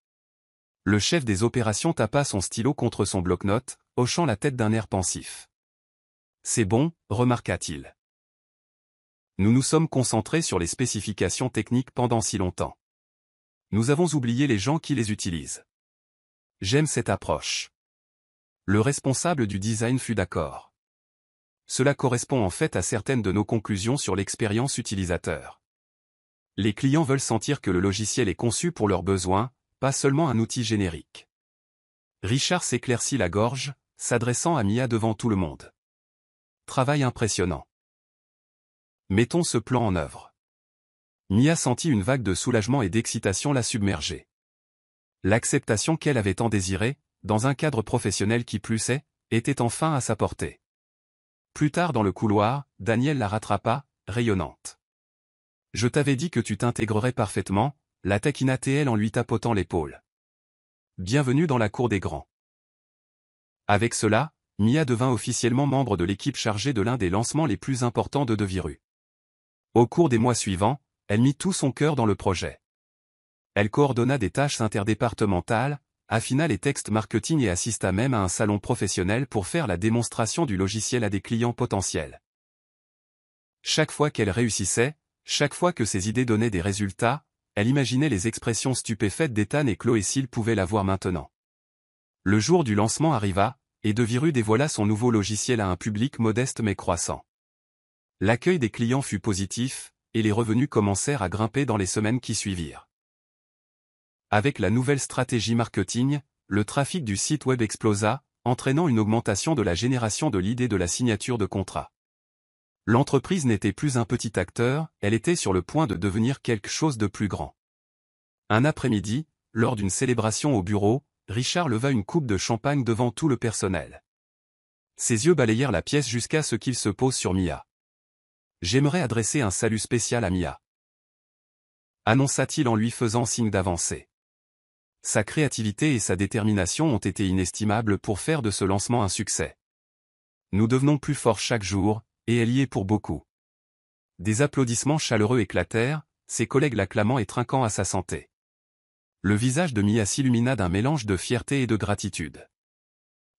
Le chef des opérations tapa son stylo contre son bloc-notes, hochant la tête d'un air pensif. « C'est bon », remarqua-t-il. « Nous nous sommes concentrés sur les spécifications techniques pendant si longtemps. Nous avons oublié les gens qui les utilisent. J'aime cette approche. » Le responsable du design fut d'accord. Cela correspond en fait à certaines de nos conclusions sur l'expérience utilisateur. Les clients veulent sentir que le logiciel est conçu pour leurs besoins, pas seulement un outil générique. Richard s'éclaircit la gorge, s'adressant à Mia devant tout le monde. Travail impressionnant. Mettons ce plan en œuvre. Mia sentit une vague de soulagement et d'excitation la submerger. L'acceptation qu'elle avait tant désirée, dans un cadre professionnel qui plus est, était enfin à sa portée. Plus tard dans le couloir, Daniel la rattrapa, rayonnante. « Je t'avais dit que tu t'intégrerais parfaitement », la taquina-t-elle en lui tapotant l'épaule. « Bienvenue dans la cour des grands. » Avec cela, Mia devint officiellement membre de l'équipe chargée de l'un des lancements les plus importants de Deviru. Au cours des mois suivants, elle mit tout son cœur dans le projet. Elle coordonna des tâches interdépartementales, affina les textes marketing et assista même à un salon professionnel pour faire la démonstration du logiciel à des clients potentiels. Chaque fois qu'elle réussissait, chaque fois que ses idées donnaient des résultats, elle imaginait les expressions stupéfaites d'Ethan et Chloé s'ils pouvaient la voir maintenant. Le jour du lancement arriva, et Deviru dévoila son nouveau logiciel à un public modeste mais croissant. L'accueil des clients fut positif, et les revenus commencèrent à grimper dans les semaines qui suivirent. Avec la nouvelle stratégie marketing, le trafic du site web explosa, entraînant une augmentation de la génération de leads et de la signature de contrats. L'entreprise n'était plus un petit acteur, elle était sur le point de devenir quelque chose de plus grand. Un après-midi, lors d'une célébration au bureau, Richard leva une coupe de champagne devant tout le personnel. Ses yeux balayèrent la pièce jusqu'à ce qu'il se pose sur Mia. « J'aimerais adresser un salut spécial à Mia. » annonça-t-il en lui faisant signe d'avancer. Sa créativité et sa détermination ont été inestimables pour faire de ce lancement un succès. Nous devenons plus forts chaque jour, et elle y est pour beaucoup. Des applaudissements chaleureux éclatèrent, ses collègues l'acclamant et trinquant à sa santé. Le visage de Mia s'illumina d'un mélange de fierté et de gratitude.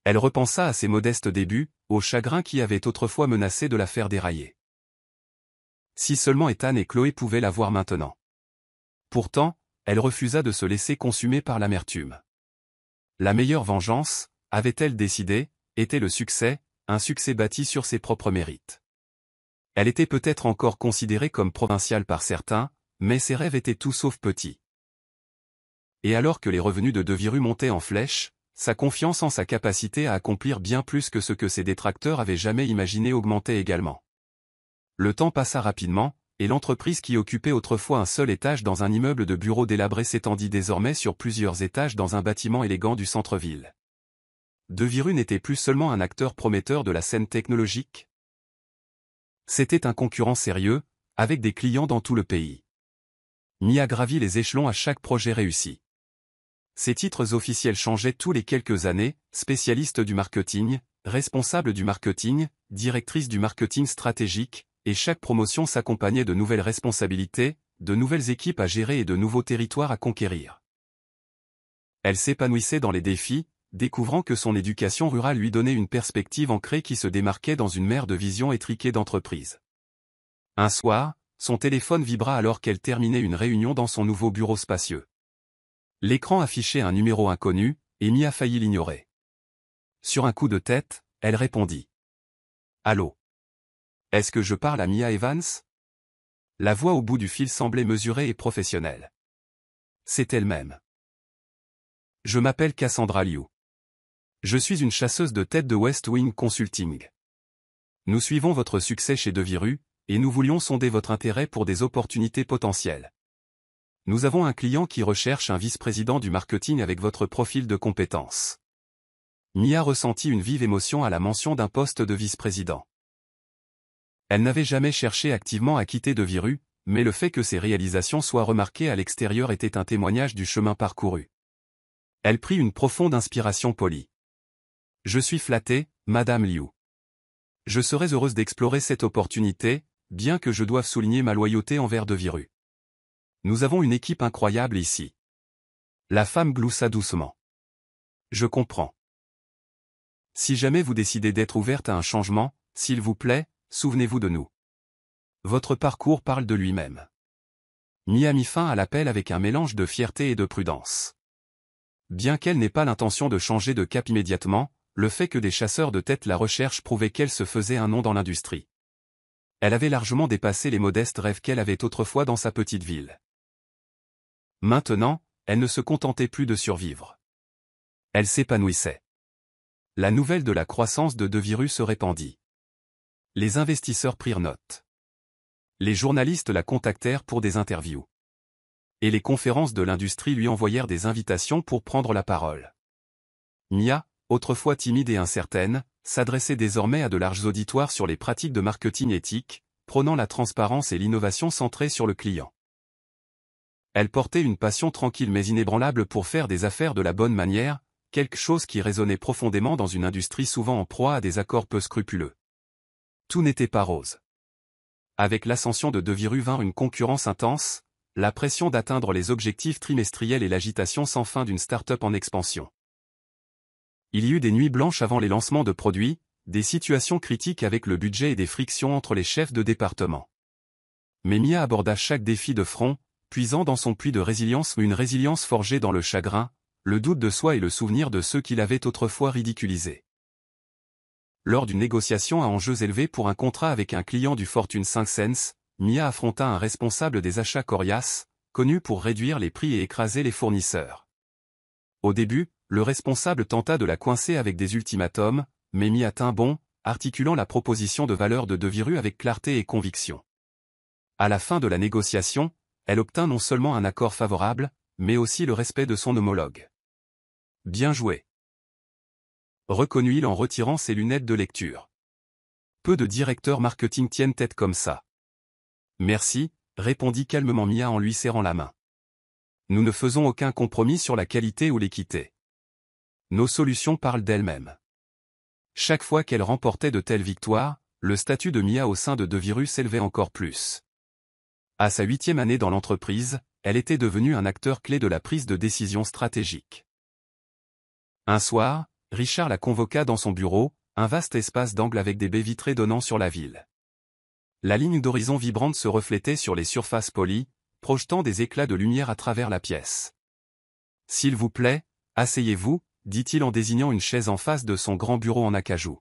Elle repensa à ses modestes débuts, au chagrin qui avait autrefois menacé de la faire dérailler. Si seulement Ethan et Chloé pouvaient la voir maintenant. Pourtant, elle refusa de se laisser consumer par l'amertume. La meilleure vengeance, avait-elle décidé, était le succès, un succès bâti sur ses propres mérites. Elle était peut-être encore considérée comme provinciale par certains, mais ses rêves étaient tout sauf petits. Et alors que les revenus de Deviru montaient en flèche, sa confiance en sa capacité à accomplir bien plus que ce que ses détracteurs avaient jamais imaginé augmentait également. Le temps passa rapidement, et l'entreprise qui occupait autrefois un seul étage dans un immeuble de bureaux délabré s'étendit désormais sur plusieurs étages dans un bâtiment élégant du centre-ville. Deviru n'était plus seulement un acteur prometteur de la scène technologique. C'était un concurrent sérieux, avec des clients dans tout le pays. Mia gravit les échelons à chaque projet réussi. Ses titres officiels changeaient tous les quelques années, spécialiste du marketing, responsable du marketing, directrice du marketing stratégique, et chaque promotion s'accompagnait de nouvelles responsabilités, de nouvelles équipes à gérer et de nouveaux territoires à conquérir. Elle s'épanouissait dans les défis, découvrant que son éducation rurale lui donnait une perspective ancrée qui se démarquait dans une mer de vision étriquée d'entreprise. Un soir, son téléphone vibra alors qu'elle terminait une réunion dans son nouveau bureau spacieux. L'écran affichait un numéro inconnu, et Mia faillit l'ignorer. Sur un coup de tête, elle répondit. « Allô ? Est-ce que je parle à Mia Evans ?» La voix au bout du fil semblait mesurée et professionnelle. C'est elle-même. « Je m'appelle Cassandra Liu. Je suis une chasseuse de tête de West Wing Consulting. Nous suivons votre succès chez Deviru, et nous voulions sonder votre intérêt pour des opportunités potentielles. Nous avons un client qui recherche un vice-président du marketing avec votre profil de compétences. » Mia ressentit une vive émotion à la mention d'un poste de vice-président. Elle n'avait jamais cherché activement à quitter Deviru, mais le fait que ses réalisations soient remarquées à l'extérieur était un témoignage du chemin parcouru. Elle prit une profonde inspiration polie. « Je suis flattée, Madame Liu. Je serais heureuse d'explorer cette opportunité, bien que je doive souligner ma loyauté envers Deviru. Nous avons une équipe incroyable ici. » La femme gloussa doucement. « Je comprends. Si jamais vous décidez d'être ouverte à un changement, s'il vous plaît, souvenez-vous de nous. Votre parcours parle de lui-même. » Mia mit fin à l'appel avec un mélange de fierté et de prudence. Bien qu'elle n'ait pas l'intention de changer de cap immédiatement, le fait que des chasseurs de tête la recherchent prouvait qu'elle se faisait un nom dans l'industrie. Elle avait largement dépassé les modestes rêves qu'elle avait autrefois dans sa petite ville. Maintenant, elle ne se contentait plus de survivre. Elle s'épanouissait. La nouvelle de la croissance de Deviru se répandit. Les investisseurs prirent note. Les journalistes la contactèrent pour des interviews. Et les conférences de l'industrie lui envoyèrent des invitations pour prendre la parole. Mia, autrefois timide et incertaine, s'adressait désormais à de larges auditoires sur les pratiques de marketing éthique, prônant la transparence et l'innovation centrée sur le client. Elle portait une passion tranquille mais inébranlable pour faire des affaires de la bonne manière, quelque chose qui résonnait profondément dans une industrie souvent en proie à des accords peu scrupuleux. Tout n'était pas rose. Avec l'ascension de Deviru vint une concurrence intense, la pression d'atteindre les objectifs trimestriels et l'agitation sans fin d'une start-up en expansion. Il y eut des nuits blanches avant les lancements de produits, des situations critiques avec le budget et des frictions entre les chefs de département. Mais Mia aborda chaque défi de front, puisant dans son puits de résilience une résilience forgée dans le chagrin, le doute de soi et le souvenir de ceux qui l'avaient autrefois ridiculisé. Lors d'une négociation à enjeux élevés pour un contrat avec un client du Fortune 500, Mia affronta un responsable des achats coriace, connu pour réduire les prix et écraser les fournisseurs. Au début, le responsable tenta de la coincer avec des ultimatums, mais Mia tint bon, articulant la proposition de valeur de Deviru avec clarté et conviction. À la fin de la négociation, elle obtint non seulement un accord favorable, mais aussi le respect de son homologue. Bien joué. Reconnut-il en retirant ses lunettes de lecture. Peu de directeurs marketing tiennent tête comme ça. Merci, répondit calmement Mia en lui serrant la main. Nous ne faisons aucun compromis sur la qualité ou l'équité. Nos solutions parlent d'elles-mêmes. Chaque fois qu'elle remportait de telles victoires, le statut de Mia au sein de Deviru s'élevait encore plus. À sa 8e année dans l'entreprise, elle était devenue un acteur clé de la prise de décision stratégique. Un soir, Richard la convoqua dans son bureau, un vaste espace d'angle avec des baies vitrées donnant sur la ville. La ligne d'horizon vibrante se reflétait sur les surfaces polies, projetant des éclats de lumière à travers la pièce. « S'il vous plaît, asseyez-vous », dit-il en désignant une chaise en face de son grand bureau en acajou.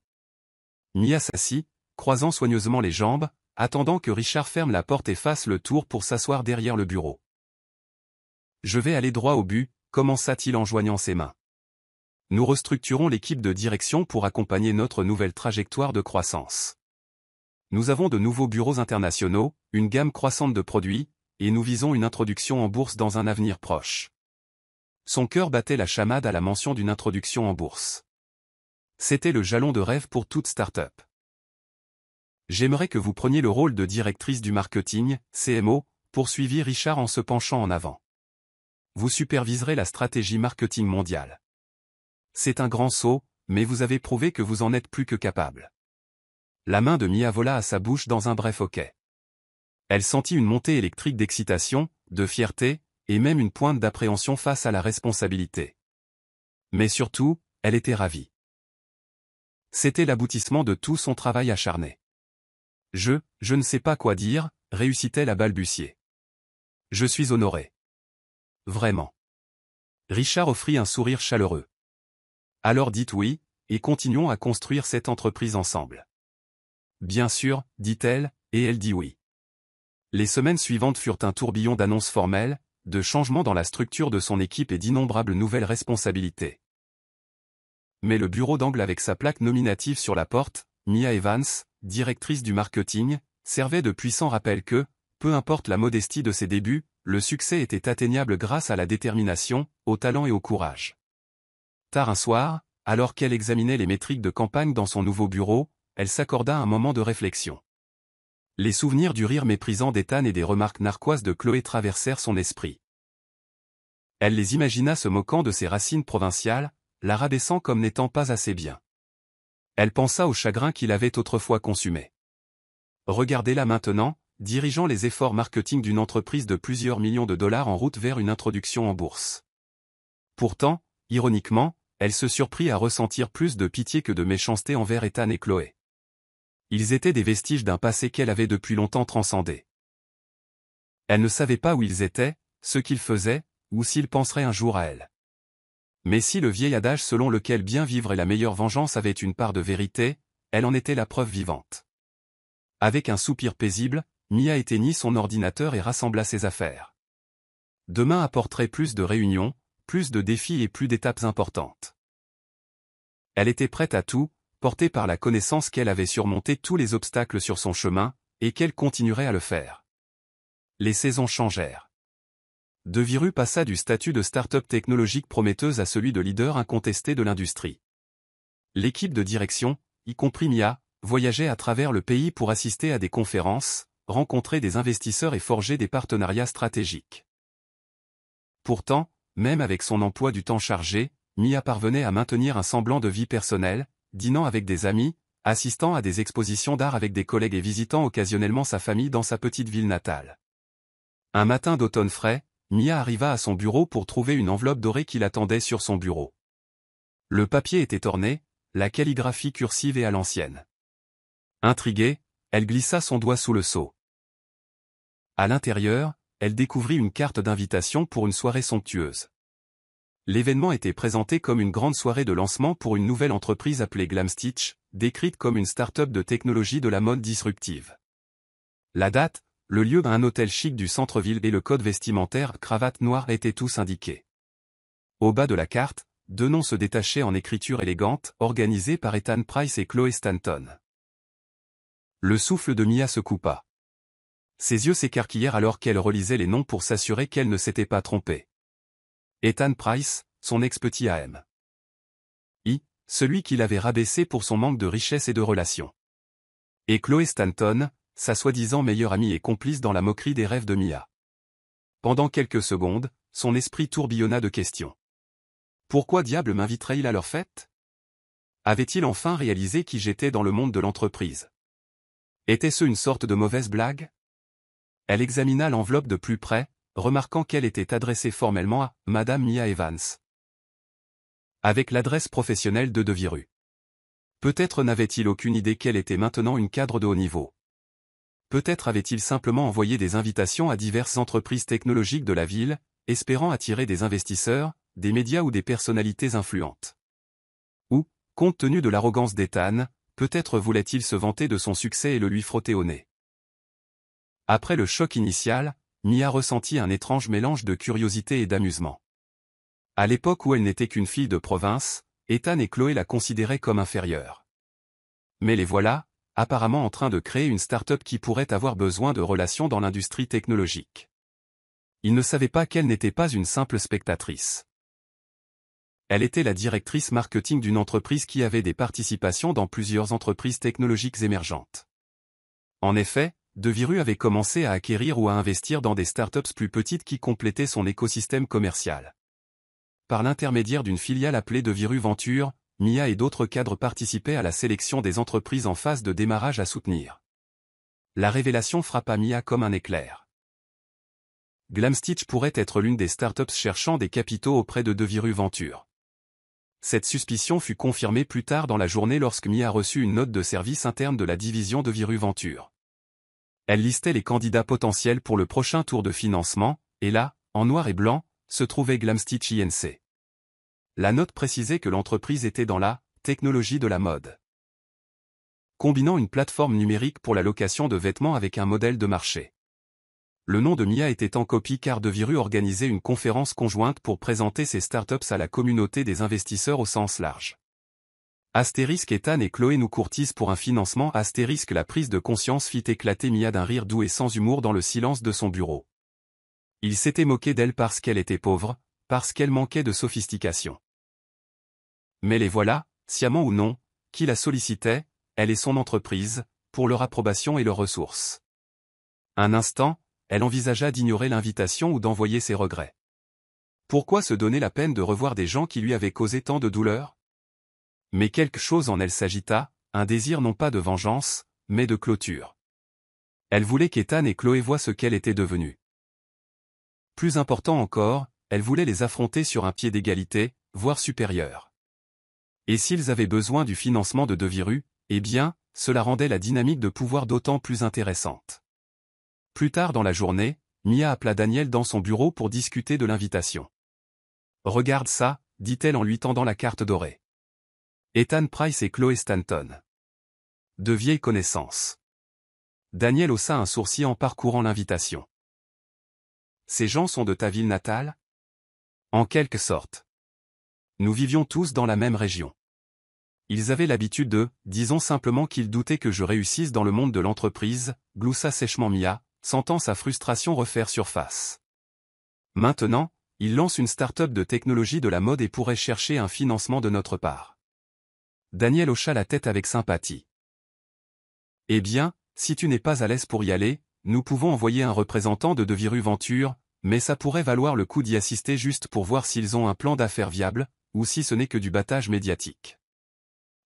Mia s'assit, croisant soigneusement les jambes, attendant que Richard ferme la porte et fasse le tour pour s'asseoir derrière le bureau. « Je vais aller droit au but », commença-t-il en joignant ses mains. « Nous restructurons l'équipe de direction pour accompagner notre nouvelle trajectoire de croissance. Nous avons de nouveaux bureaux internationaux, une gamme croissante de produits, et nous visons une introduction en bourse dans un avenir proche. » Son cœur battait la chamade à la mention d'une introduction en bourse. C'était le jalon de rêve pour toute start-up. « J'aimerais que vous preniez le rôle de directrice du marketing, CMO, poursuivit Richard en se penchant en avant. Vous superviserez la stratégie marketing mondiale. C'est un grand saut, mais vous avez prouvé que vous en êtes plus que capable. La main de Mia vola à sa bouche dans un bref hoquet. Elle sentit une montée électrique d'excitation, de fierté, et même une pointe d'appréhension face à la responsabilité. Mais surtout, elle était ravie. C'était l'aboutissement de tout son travail acharné. Je ne sais pas quoi dire, réussit-elle à balbutier. Je suis honoré. Vraiment. Richard offrit un sourire chaleureux. Alors dites oui, et continuons à construire cette entreprise ensemble. Bien sûr, dit-elle, et elle dit oui. Les semaines suivantes furent un tourbillon d'annonces formelles, de changements dans la structure de son équipe et d'innombrables nouvelles responsabilités. Mais le bureau d'angle avec sa plaque nominative sur la porte, Mia Evans, directrice du marketing, servait de puissant rappel que, peu importe la modestie de ses débuts, le succès était atteignable grâce à la détermination, au talent et au courage. Tard un soir, alors qu'elle examinait les métriques de campagne dans son nouveau bureau, elle s'accorda un moment de réflexion. Les souvenirs du rire méprisant d'Ethan et des remarques narquoises de Chloé traversèrent son esprit. Elle les imagina se moquant de ses racines provinciales, la rabaissant comme n'étant pas assez bien. Elle pensa au chagrin qu'il avait autrefois consumé. Regardez-la maintenant, dirigeant les efforts marketing d'une entreprise de plusieurs millions de dollars en route vers une introduction en bourse. Pourtant, ironiquement, elle se surprit à ressentir plus de pitié que de méchanceté envers Ethan et Chloé. Ils étaient des vestiges d'un passé qu'elle avait depuis longtemps transcendé. Elle ne savait pas où ils étaient, ce qu'ils faisaient, ou s'ils penseraient un jour à elle. Mais si le vieil adage selon lequel bien vivre est la meilleure vengeance avait une part de vérité, elle en était la preuve vivante. Avec un soupir paisible, Mia éteignit son ordinateur et rassembla ses affaires. Demain apporterait plus de réunions, plus de défis et plus d'étapes importantes. Elle était prête à tout, portée par la connaissance qu'elle avait surmonté tous les obstacles sur son chemin, et qu'elle continuerait à le faire. Les saisons changèrent. Deviru passa du statut de start-up technologique prometteuse à celui de leader incontesté de l'industrie. L'équipe de direction, y compris Mia, voyageait à travers le pays pour assister à des conférences, rencontrer des investisseurs et forger des partenariats stratégiques. Pourtant, même avec son emploi du temps chargé, Mia parvenait à maintenir un semblant de vie personnelle, dînant avec des amis, assistant à des expositions d'art avec des collègues et visitant occasionnellement sa famille dans sa petite ville natale. Un matin d'automne frais, Mia arriva à son bureau pour trouver une enveloppe dorée qui l'attendait sur son bureau. Le papier était orné, la calligraphie cursive et à l'ancienne. Intriguée, elle glissa son doigt sous le sceau. À l'intérieur, elle découvrit une carte d'invitation pour une soirée somptueuse. L'événement était présenté comme une grande soirée de lancement pour une nouvelle entreprise appelée Glamstitch, décrite comme une start-up de technologie de la mode disruptive. La date, le lieu d'un hôtel chic du centre-ville et le code vestimentaire cravate noire étaient tous indiqués. Au bas de la carte, deux noms se détachaient en écriture élégante, organisés par Ethan Price et Chloé Stanton. Le souffle de Mia se coupa. Ses yeux s'écarquillèrent alors qu'elle relisait les noms pour s'assurer qu'elle ne s'était pas trompée. Ethan Price, son ex-petit AM. Celui qui l'avait rabaissé pour son manque de richesse et de relations. Et Chloé Stanton, sa soi-disant meilleure amie et complice dans la moquerie des rêves de Mia. Pendant quelques secondes, son esprit tourbillonna de questions. Pourquoi diable m'inviterait-il à leur fête? Avait-il enfin réalisé qui j'étais dans le monde de l'entreprise? Était-ce une sorte de mauvaise blague? Elle examina l'enveloppe de plus près, remarquant qu'elle était adressée formellement à « Madame Mia Evans », avec l'adresse professionnelle de Deviru. Peut-être n'avait-il aucune idée qu'elle était maintenant une cadre de haut niveau. Peut-être avait-il simplement envoyé des invitations à diverses entreprises technologiques de la ville, espérant attirer des investisseurs, des médias ou des personnalités influentes. Ou, compte tenu de l'arrogance d'Ethan, peut-être voulait-il se vanter de son succès et le lui frotter au nez. Après le choc initial, Mia ressentit un étrange mélange de curiosité et d'amusement. À l'époque où elle n'était qu'une fille de province, Ethan et Chloé la considéraient comme inférieure. Mais les voilà, apparemment en train de créer une start-up qui pourrait avoir besoin de relations dans l'industrie technologique. Ils ne savaient pas qu'elle n'était pas une simple spectatrice. Elle était la directrice marketing d'une entreprise qui avait des participations dans plusieurs entreprises technologiques émergentes. En effet, Deviru avait commencé à acquérir ou à investir dans des startups plus petites qui complétaient son écosystème commercial. Par l'intermédiaire d'une filiale appelée Deviru Venture, Mia et d'autres cadres participaient à la sélection des entreprises en phase de démarrage à soutenir. La révélation frappa Mia comme un éclair. Glamstitch pourrait être l'une des startups cherchant des capitaux auprès de Deviru Venture. Cette suspicion fut confirmée plus tard dans la journée lorsque Mia reçut une note de service interne de la division Deviru Venture. Elle listait les candidats potentiels pour le prochain tour de financement, et là, en noir et blanc, se trouvait Glamstitch Inc. La note précisait que l'entreprise était dans la technologie de la mode, combinant une plateforme numérique pour la location de vêtements avec un modèle de marché. Le nom de Mia était en copie car Deviru organisait une conférence conjointe pour présenter ses startups à la communauté des investisseurs au sens large. Ethan et Chloé nous courtisent pour un financement. La prise de conscience fit éclater Mia d'un rire doux et sans humour dans le silence de son bureau. Il s'était moqué d'elle parce qu'elle était pauvre, parce qu'elle manquait de sophistication. Mais les voilà, sciemment ou non, qui la sollicitaient, elle et son entreprise, pour leur approbation et leurs ressources. Un instant, elle envisagea d'ignorer l'invitation ou d'envoyer ses regrets. Pourquoi se donner la peine de revoir des gens qui lui avaient causé tant de douleur? Mais quelque chose en elle s'agita, un désir non pas de vengeance, mais de clôture. Elle voulait qu'Ethan et Chloé voient ce qu'elle était devenue. Plus important encore, elle voulait les affronter sur un pied d'égalité, voire supérieur. Et s'ils avaient besoin du financement de Deviru, eh bien, cela rendait la dynamique de pouvoir d'autant plus intéressante. Plus tard dans la journée, Mia appela Daniel dans son bureau pour discuter de l'invitation. « Regarde ça », dit-elle en lui tendant la carte dorée. Ethan Price et Chloé Stanton. De vieilles connaissances. Daniel haussa un sourcil en parcourant l'invitation. Ces gens sont de ta ville natale? En quelque sorte. Nous vivions tous dans la même région. Ils avaient l'habitude disons simplement qu'ils doutaient que je réussisse dans le monde de l'entreprise, gloussa sèchement Mia, sentant sa frustration refaire surface. Maintenant, ils lancent une start-up de technologie de la mode et pourraient chercher un financement de notre part. Daniel hocha la tête avec sympathie. Eh bien, si tu n'es pas à l'aise pour y aller, nous pouvons envoyer un représentant de Deviru Venture, mais ça pourrait valoir le coup d'y assister juste pour voir s'ils ont un plan d'affaires viable, ou si ce n'est que du battage médiatique.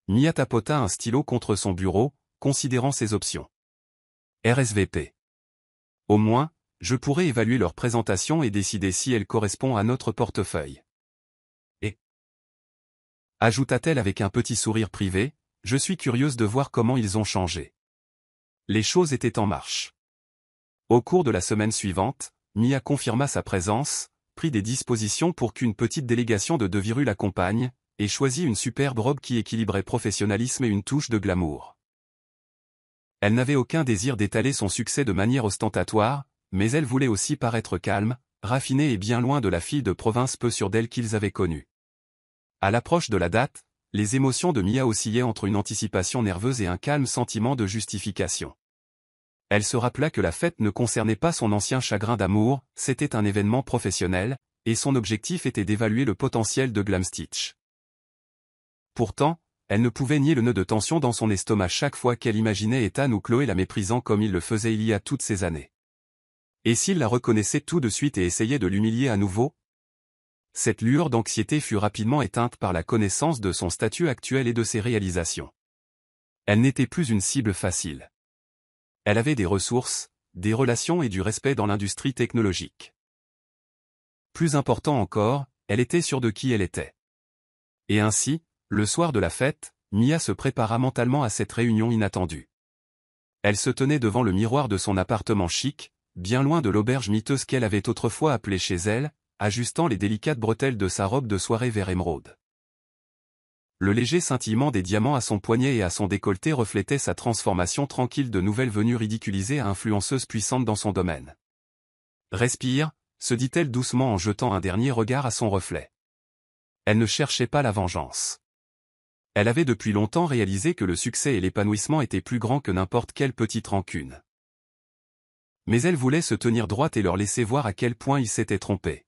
Mia tapota un stylo contre son bureau, considérant ses options. RSVP. Au moins, je pourrais évaluer leur présentation et décider si elle correspond à notre portefeuille. Et, ajouta-t-elle avec un petit sourire privé, je suis curieuse de voir comment ils ont changé. Les choses étaient en marche. Au cours de la semaine suivante, Mia confirma sa présence, prit des dispositions pour qu'une petite délégation de Deviru l'accompagne, et choisit une superbe robe qui équilibrait professionnalisme et une touche de glamour. Elle n'avait aucun désir d'étaler son succès de manière ostentatoire, mais elle voulait aussi paraître calme, raffinée et bien loin de la fille de province peu sûre d'elle qu'ils avaient connue. À l'approche de la date, les émotions de Mia oscillaient entre une anticipation nerveuse et un calme sentiment de justification. Elle se rappela que la fête ne concernait pas son ancien chagrin d'amour, c'était un événement professionnel, et son objectif était d'évaluer le potentiel de Glamstitch. Pourtant, elle ne pouvait nier le nœud de tension dans son estomac chaque fois qu'elle imaginait Ethan ou Chloé la méprisant comme il le faisait il y a toutes ces années. Et s'il la reconnaissait tout de suite et essayait de l'humilier à nouveau? Cette lueur d'anxiété fut rapidement éteinte par la connaissance de son statut actuel et de ses réalisations. Elle n'était plus une cible facile. Elle avait des ressources, des relations et du respect dans l'industrie technologique. Plus important encore, elle était sûre de qui elle était. Et ainsi, le soir de la fête, Mia se prépara mentalement à cette réunion inattendue. Elle se tenait devant le miroir de son appartement chic, bien loin de l'auberge miteuse qu'elle avait autrefois appelée chez elle, ajustant les délicates bretelles de sa robe de soirée vert émeraude. Le léger scintillement des diamants à son poignet et à son décolleté reflétait sa transformation tranquille de nouvelle venue ridiculisée à influenceuse puissante dans son domaine. « Respire », se dit-elle doucement en jetant un dernier regard à son reflet. Elle ne cherchait pas la vengeance. Elle avait depuis longtemps réalisé que le succès et l'épanouissement étaient plus grands que n'importe quelle petite rancune. Mais elle voulait se tenir droite et leur laisser voir à quel point ils s'étaient trompés.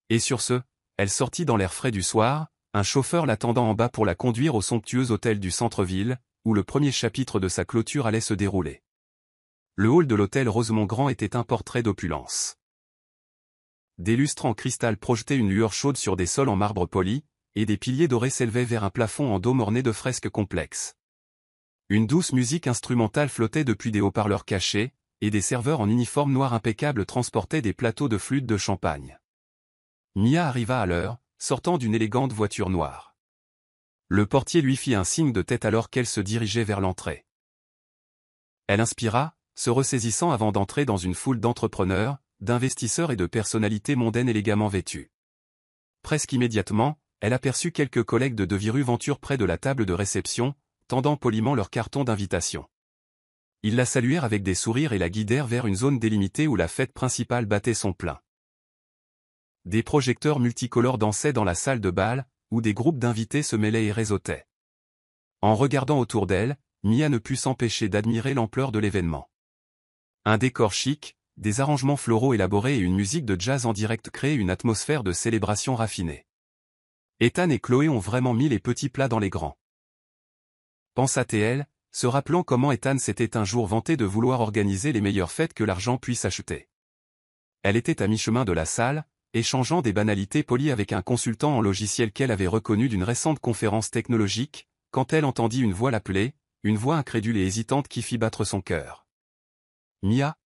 Et sur ce, elle sortit dans l'air frais du soir, un chauffeur l'attendant en bas pour la conduire au somptueux hôtel du centre-ville, où le premier chapitre de sa clôture allait se dérouler. Le hall de l'hôtel Rosemont Grand était un portrait d'opulence. Des lustres en cristal projetaient une lueur chaude sur des sols en marbre poli, et des piliers dorés s'élevaient vers un plafond en dôme orné de fresques complexes. Une douce musique instrumentale flottait depuis des haut-parleurs cachés, et des serveurs en uniforme noir impeccable transportaient des plateaux de flûtes de champagne. Mia arriva à l'heure, sortant d'une élégante voiture noire. Le portier lui fit un signe de tête alors qu'elle se dirigeait vers l'entrée. Elle inspira, se ressaisissant avant d'entrer dans une foule d'entrepreneurs, d'investisseurs et de personnalités mondaines élégamment vêtues. Presque immédiatement, elle aperçut quelques collègues de Deviru Venture près de la table de réception, tendant poliment leur carton d'invitation. Ils la saluèrent avec des sourires et la guidèrent vers une zone délimitée où la fête principale battait son plein. Des projecteurs multicolores dansaient dans la salle de bal, où des groupes d'invités se mêlaient et réseautaient. En regardant autour d'elle, Mia ne put s'empêcher d'admirer l'ampleur de l'événement. Un décor chic, des arrangements floraux élaborés et une musique de jazz en direct créaient une atmosphère de célébration raffinée. Ethan et Chloé ont vraiment mis les petits plats dans les grands. Pensa-t-elle, se rappelant comment Ethan s'était un jour vanté de vouloir organiser les meilleures fêtes que l'argent puisse acheter. Elle était à mi-chemin de la salle, échangeant des banalités polies avec un consultant en logiciel qu'elle avait reconnu d'une récente conférence technologique, quand elle entendit une voix l'appeler, une voix incrédule et hésitante qui fit battre son cœur. Mia.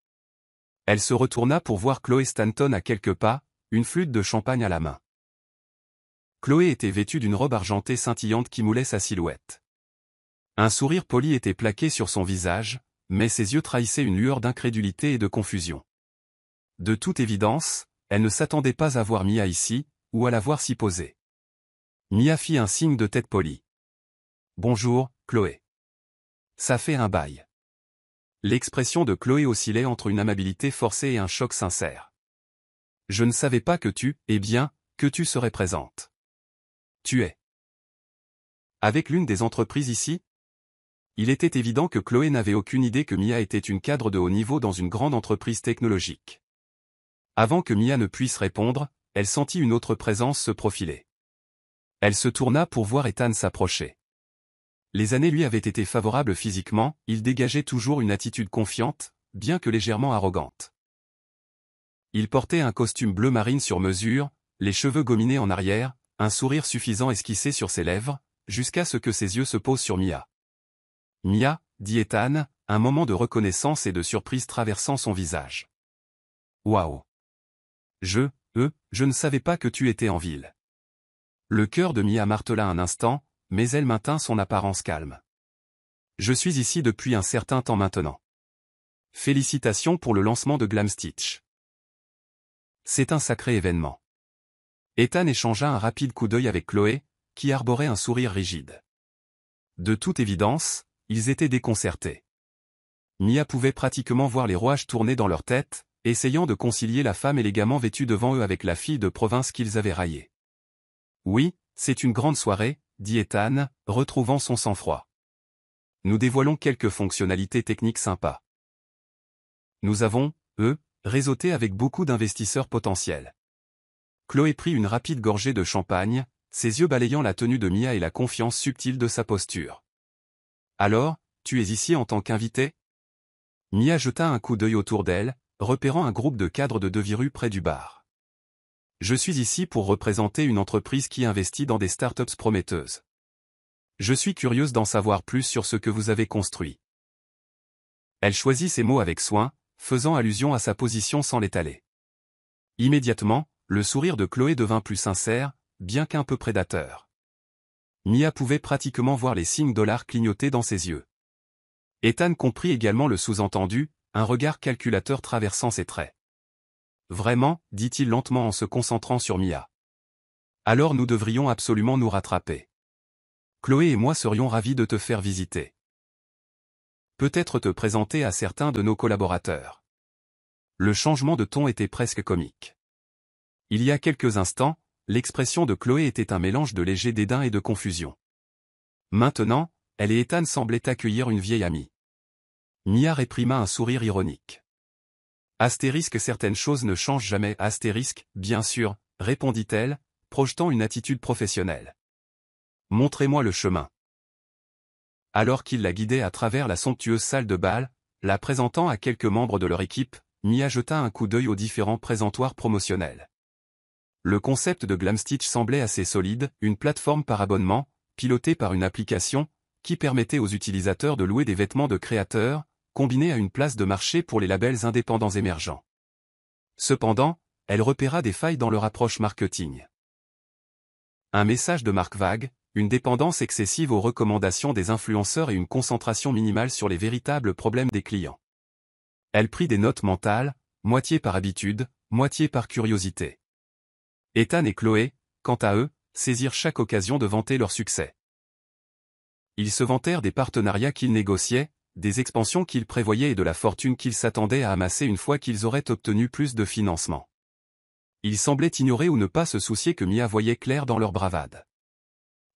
Elle se retourna pour voir Chloé Stanton à quelques pas, une flûte de champagne à la main. Chloé était vêtue d'une robe argentée scintillante qui moulait sa silhouette. Un sourire poli était plaqué sur son visage, mais ses yeux trahissaient une lueur d'incrédulité et de confusion. De toute évidence, elle ne s'attendait pas à voir Mia ici, ou à la voir s'y poser. Mia fit un signe de tête poli. « Bonjour, Chloé. » Ça fait un bail. L'expression de Chloé oscillait entre une amabilité forcée et un choc sincère. « Je ne savais pas que tu serais présente. » Tu es. Avec l'une des entreprises ici? Il était évident que Chloé n'avait aucune idée que Mia était une cadre de haut niveau dans une grande entreprise technologique. Avant que Mia ne puisse répondre, elle sentit une autre présence se profiler. Elle se tourna pour voir Ethan s'approcher. Les années lui avaient été favorables physiquement, il dégageait toujours une attitude confiante, bien que légèrement arrogante. Il portait un costume bleu marine sur mesure, les cheveux gominés en arrière, un sourire suffisant esquissé sur ses lèvres, jusqu'à ce que ses yeux se posent sur Mia. « Mia » dit Ethan, un moment de reconnaissance et de surprise traversant son visage. « Waouh ! Je ne savais pas que tu étais en ville. » Le cœur de Mia martela un instant, mais elle maintint son apparence calme. « Je suis ici depuis un certain temps maintenant. Félicitations pour le lancement de Glamstitch. C'est un sacré événement. » Ethan échangea un rapide coup d'œil avec Chloé, qui arborait un sourire rigide. De toute évidence, ils étaient déconcertés. Mia pouvait pratiquement voir les rouages tourner dans leur tête, essayant de concilier la femme élégamment vêtue devant eux avec la fille de province qu'ils avaient raillée. « Oui, c'est une grande soirée, » dit Ethan, retrouvant son sang-froid. « Nous dévoilons quelques fonctionnalités techniques sympas. Nous avons, réseauté avec beaucoup d'investisseurs potentiels. » Chloé prit une rapide gorgée de champagne, ses yeux balayant la tenue de Mia et la confiance subtile de sa posture. « Alors, tu es ici en tant qu'invité ?» Mia jeta un coup d'œil autour d'elle, repérant un groupe de cadres de Deviru près du bar. « Je suis ici pour représenter une entreprise qui investit dans des startups prometteuses. Je suis curieuse d'en savoir plus sur ce que vous avez construit. » Elle choisit ses mots avec soin, faisant allusion à sa position sans l'étaler. Immédiatement, le sourire de Chloé devint plus sincère, bien qu'un peu prédateur. Mia pouvait pratiquement voir les signes dollars clignoter dans ses yeux. Ethan comprit également le sous-entendu, un regard calculateur traversant ses traits. « Vraiment, dit-il lentement en se concentrant sur Mia. Alors nous devrions absolument nous rattraper. Chloé et moi serions ravis de te faire visiter. Peut-être te présenter à certains de nos collaborateurs. » Le changement de ton était presque comique. Il y a quelques instants, l'expression de Chloé était un mélange de léger dédain et de confusion. Maintenant, elle et Ethan semblaient accueillir une vieille amie. Mia réprima un sourire ironique. Astérisque certaines choses ne changent jamais. Astérisque, bien sûr, répondit-elle, projetant une attitude professionnelle. Montrez-moi le chemin. Alors qu'il la guidait à travers la somptueuse salle de bal, la présentant à quelques membres de leur équipe, Mia jeta un coup d'œil aux différents présentoirs promotionnels. Le concept de Glamstitch semblait assez solide, une plateforme par abonnement, pilotée par une application, qui permettait aux utilisateurs de louer des vêtements de créateurs, combinée à une place de marché pour les labels indépendants émergents. Cependant, elle repéra des failles dans leur approche marketing. Un message de marque vague, une dépendance excessive aux recommandations des influenceurs et une concentration minimale sur les véritables problèmes des clients. Elle prit des notes mentales, moitié par habitude, moitié par curiosité. Ethan et Chloé, quant à eux, saisirent chaque occasion de vanter leur succès. Ils se vantèrent des partenariats qu'ils négociaient, des expansions qu'ils prévoyaient et de la fortune qu'ils s'attendaient à amasser une fois qu'ils auraient obtenu plus de financement. Ils semblaient ignorer ou ne pas se soucier que Mia voyait clair dans leur bravade.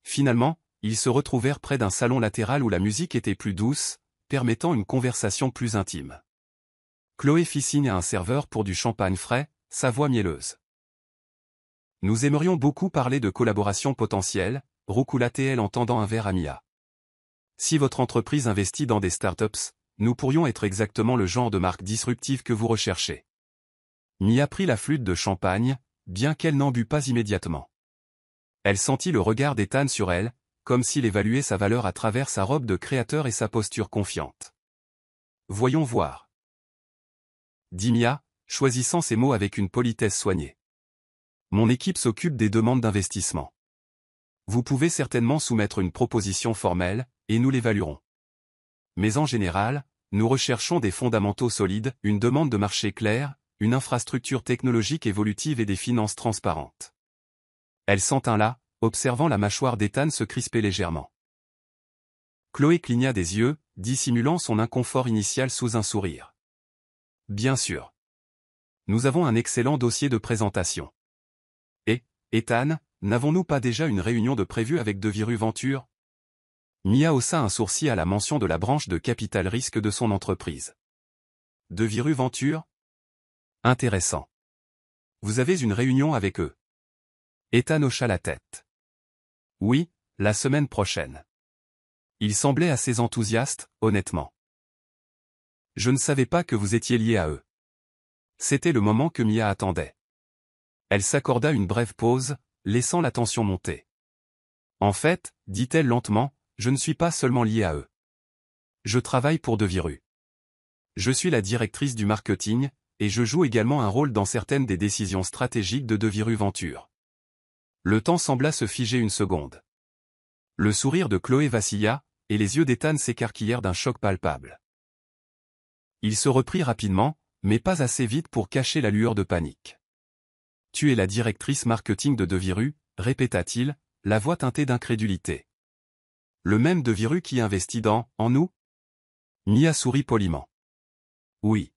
Finalement, ils se retrouvèrent près d'un salon latéral où la musique était plus douce, permettant une conversation plus intime. Chloé fit signe à un serveur pour du champagne frais, sa voix mielleuse. « Nous aimerions beaucoup parler de collaboration potentielle », roucoula-t-elle en tendant un verre à Mia. « Si votre entreprise investit dans des startups, nous pourrions être exactement le genre de marque disruptive que vous recherchez. » Mia prit la flûte de champagne, bien qu'elle n'en but pas immédiatement. Elle sentit le regard d'Ethan sur elle, comme s'il évaluait sa valeur à travers sa robe de créateur et sa posture confiante. « Voyons voir. » dit Mia, choisissant ses mots avec une politesse soignée. « Mon équipe s'occupe des demandes d'investissement. Vous pouvez certainement soumettre une proposition formelle, et nous l'évaluerons. Mais en général, nous recherchons des fondamentaux solides, une demande de marché claire, une infrastructure technologique évolutive et des finances transparentes. » Elle s'entint là, observant la mâchoire d'Ethan se crisper légèrement. Chloé cligna des yeux, dissimulant son inconfort initial sous un sourire. « Bien sûr. Nous avons un excellent dossier de présentation. Et, Ethan, n'avons-nous pas déjà une réunion de prévue avec DeViru-Venture ?» Mia haussa un sourcil à la mention de la branche de capital risque de son entreprise. « DeViru-Venture ? Intéressant. Vous avez une réunion avec eux ? » Ethan hocha la tête. « Oui, la semaine prochaine. » Il semblait assez enthousiaste, honnêtement. « Je ne savais pas que vous étiez lié à eux. » C'était le moment que Mia attendait. Elle s'accorda une brève pause, laissant la tension monter. « En fait, dit-elle lentement, je ne suis pas seulement lié à eux. Je travaille pour DeViru. Je suis la directrice du marketing, et je joue également un rôle dans certaines des décisions stratégiques de DeViru-Venture. » Le temps sembla se figer une seconde. Le sourire de Chloé vacilla, et les yeux d'Ethan s'écarquillèrent d'un choc palpable. Il se reprit rapidement, mais pas assez vite pour cacher la lueur de panique. « Tu es la directrice marketing de DeViru », répéta-t-il, la voix teintée d'incrédulité. « Le même DeViru qui investit en nous ?» Mia sourit poliment. « Oui.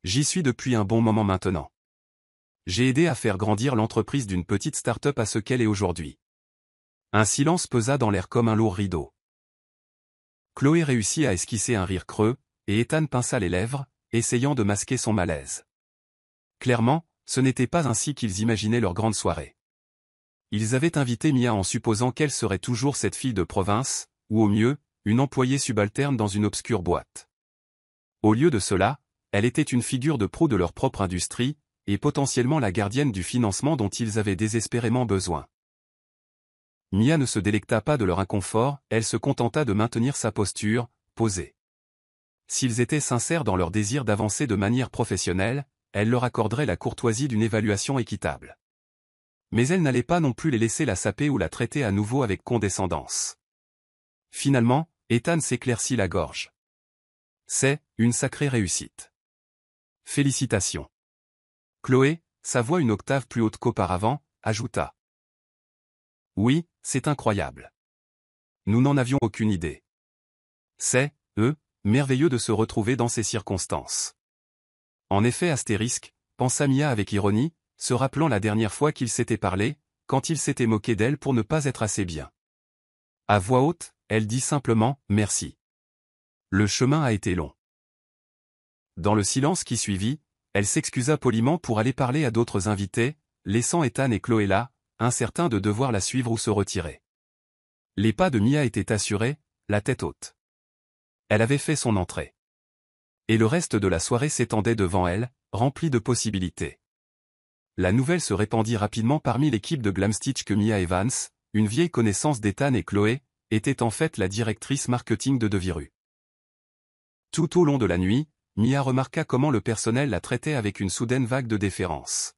J'y suis depuis un bon moment maintenant. J'ai aidé à faire grandir l'entreprise d'une petite start-up à ce qu'elle est aujourd'hui. » Un silence pesa dans l'air comme un lourd rideau. Chloé réussit à esquisser un rire creux, et Ethan pinça les lèvres, essayant de masquer son malaise. Clairement, ce n'était pas ainsi qu'ils imaginaient leur grande soirée. Ils avaient invité Mia en supposant qu'elle serait toujours cette fille de province, ou au mieux, une employée subalterne dans une obscure boîte. Au lieu de cela, elle était une figure de proue de leur propre industrie, et potentiellement la gardienne du financement dont ils avaient désespérément besoin. Mia ne se délecta pas de leur inconfort, elle se contenta de maintenir sa posture, posée. S'ils étaient sincères dans leur désir d'avancer de manière professionnelle, elle leur accorderait la courtoisie d'une évaluation équitable. Mais elle n'allait pas non plus les laisser la saper ou la traiter à nouveau avec condescendance. Finalement, Ethan s'éclaircit la gorge. « C'est une sacrée réussite. Félicitations. » Chloé, sa voix une octave plus haute qu'auparavant, ajouta. « Oui, c'est incroyable. Nous n'en avions aucune idée. C'est, merveilleux de se retrouver dans ces circonstances. » En effet, pensa Mia avec ironie, se rappelant la dernière fois qu'ils s'étaient parlé, quand il s'était moqué d'elle pour ne pas être assez bien. À voix haute, elle dit simplement « merci. Le chemin a été long. » Dans le silence qui suivit, elle s'excusa poliment pour aller parler à d'autres invités, laissant Ethan et Chloé là, incertains de devoir la suivre ou se retirer. Les pas de Mia étaient assurés, la tête haute. Elle avait fait son entrée. Et le reste de la soirée s'étendait devant elle, rempli de possibilités. La nouvelle se répandit rapidement parmi l'équipe de Glamstitch que Mia Evans, une vieille connaissance d'Ethan et Chloé, était en fait la directrice marketing de Deviru. Tout au long de la nuit, Mia remarqua comment le personnel la traitait avec une soudaine vague de déférence.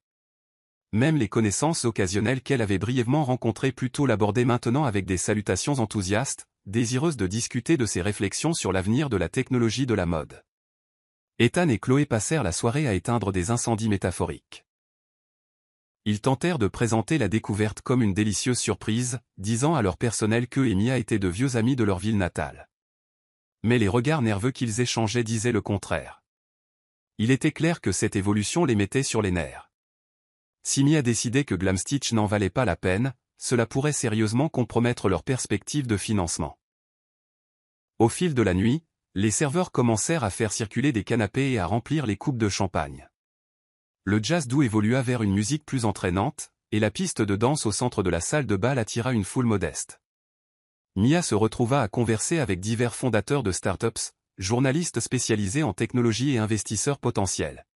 Même les connaissances occasionnelles qu'elle avait brièvement rencontrées plus tôt l'abordaient maintenant avec des salutations enthousiastes, désireuses de discuter de ses réflexions sur l'avenir de la technologie de la mode. Ethan et Chloé passèrent la soirée à éteindre des incendies métaphoriques. Ils tentèrent de présenter la découverte comme une délicieuse surprise, disant à leur personnel qu'eux et Mia étaient de vieux amis de leur ville natale. Mais les regards nerveux qu'ils échangeaient disaient le contraire. Il était clair que cette évolution les mettait sur les nerfs. Si Mia décidait que Glamstitch n'en valait pas la peine, cela pourrait sérieusement compromettre leurs perspectives de financement. Au fil de la nuit, les serveurs commencèrent à faire circuler des canapés et à remplir les coupes de champagne. Le jazz doux évolua vers une musique plus entraînante, et la piste de danse au centre de la salle de bal attira une foule modeste. Mia se retrouva à converser avec divers fondateurs de startups, journalistes spécialisés en technologie et investisseurs potentiels.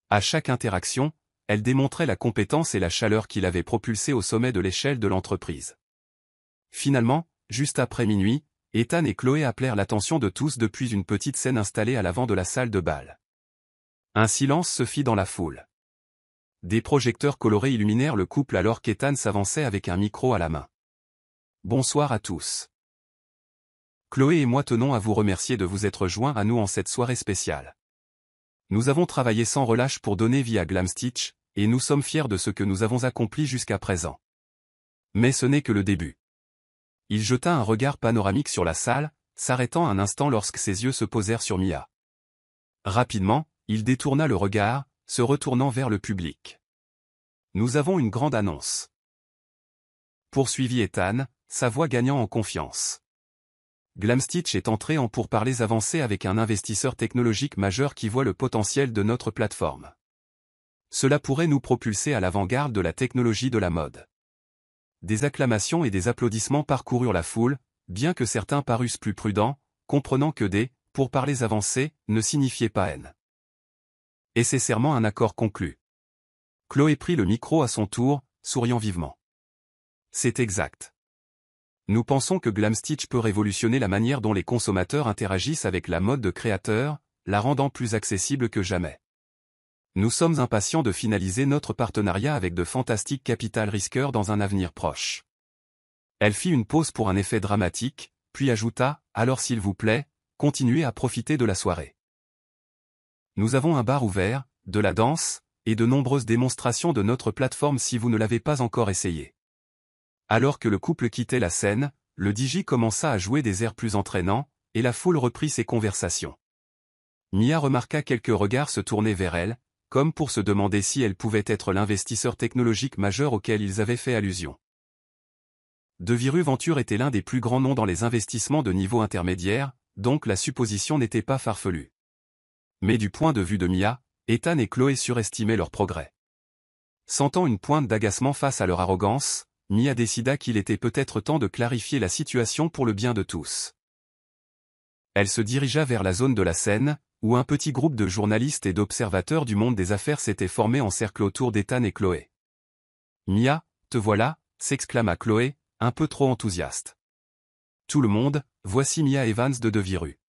À chaque interaction, elle démontrait la compétence et la chaleur qui l'avaient propulsée au sommet de l'échelle de l'entreprise. Finalement, juste après minuit, Ethan et Chloé appelèrent l'attention de tous depuis une petite scène installée à l'avant de la salle de bal. Un silence se fit dans la foule. Des projecteurs colorés illuminèrent le couple alors qu'Ethan s'avançait avec un micro à la main. Bonsoir à tous. Chloé et moi tenons à vous remercier de vous être joints à nous en cette soirée spéciale. Nous avons travaillé sans relâche pour donner vie à Glamstitch, et nous sommes fiers de ce que nous avons accompli jusqu'à présent. Mais ce n'est que le début. Il jeta un regard panoramique sur la salle, s'arrêtant un instant lorsque ses yeux se posèrent sur Mia. Rapidement, il détourna le regard, se retournant vers le public. Nous avons une grande annonce. Poursuivit Ethan, sa voix gagnant en confiance. Glamstitch est entré en pourparlers avancés avec un investisseur technologique majeur qui voit le potentiel de notre plateforme. Cela pourrait nous propulser à l'avant-garde de la technologie de la mode. Des acclamations et des applaudissements parcoururent la foule, bien que certains parussent plus prudents, comprenant que des pourparlers avancés ne signifiaient pas haine. Et c'est serment un accord conclu. Chloé prit le micro à son tour, souriant vivement. C'est exact. Nous pensons que Glamstitch peut révolutionner la manière dont les consommateurs interagissent avec la mode de créateurs, la rendant plus accessible que jamais. Nous sommes impatients de finaliser notre partenariat avec de fantastiques capital risqueurs dans un avenir proche. Elle fit une pause pour un effet dramatique, puis ajouta, alors s'il vous plaît, continuez à profiter de la soirée. Nous avons un bar ouvert, de la danse, et de nombreuses démonstrations de notre plateforme si vous ne l'avez pas encore essayé. Alors que le couple quittait la scène, le DJ commença à jouer des airs plus entraînants, et la foule reprit ses conversations. Mia remarqua quelques regards se tourner vers elle, comme pour se demander si elle pouvait être l'investisseur technologique majeur auquel ils avaient fait allusion. Deviru Venture était l'un des plus grands noms dans les investissements de niveau intermédiaire, donc la supposition n'était pas farfelue. Mais du point de vue de Mia, Ethan et Chloé surestimaient leur progrès. Sentant une pointe d'agacement face à leur arrogance, Mia décida qu'il était peut-être temps de clarifier la situation pour le bien de tous. Elle se dirigea vers la zone de la scène, où un petit groupe de journalistes et d'observateurs du monde des affaires s'était formé en cercle autour d'Ethan et Chloé. « Mia, te voilà » s'exclama Chloé, un peu trop enthousiaste. « Tout le monde, voici Mia Evans de Deviru.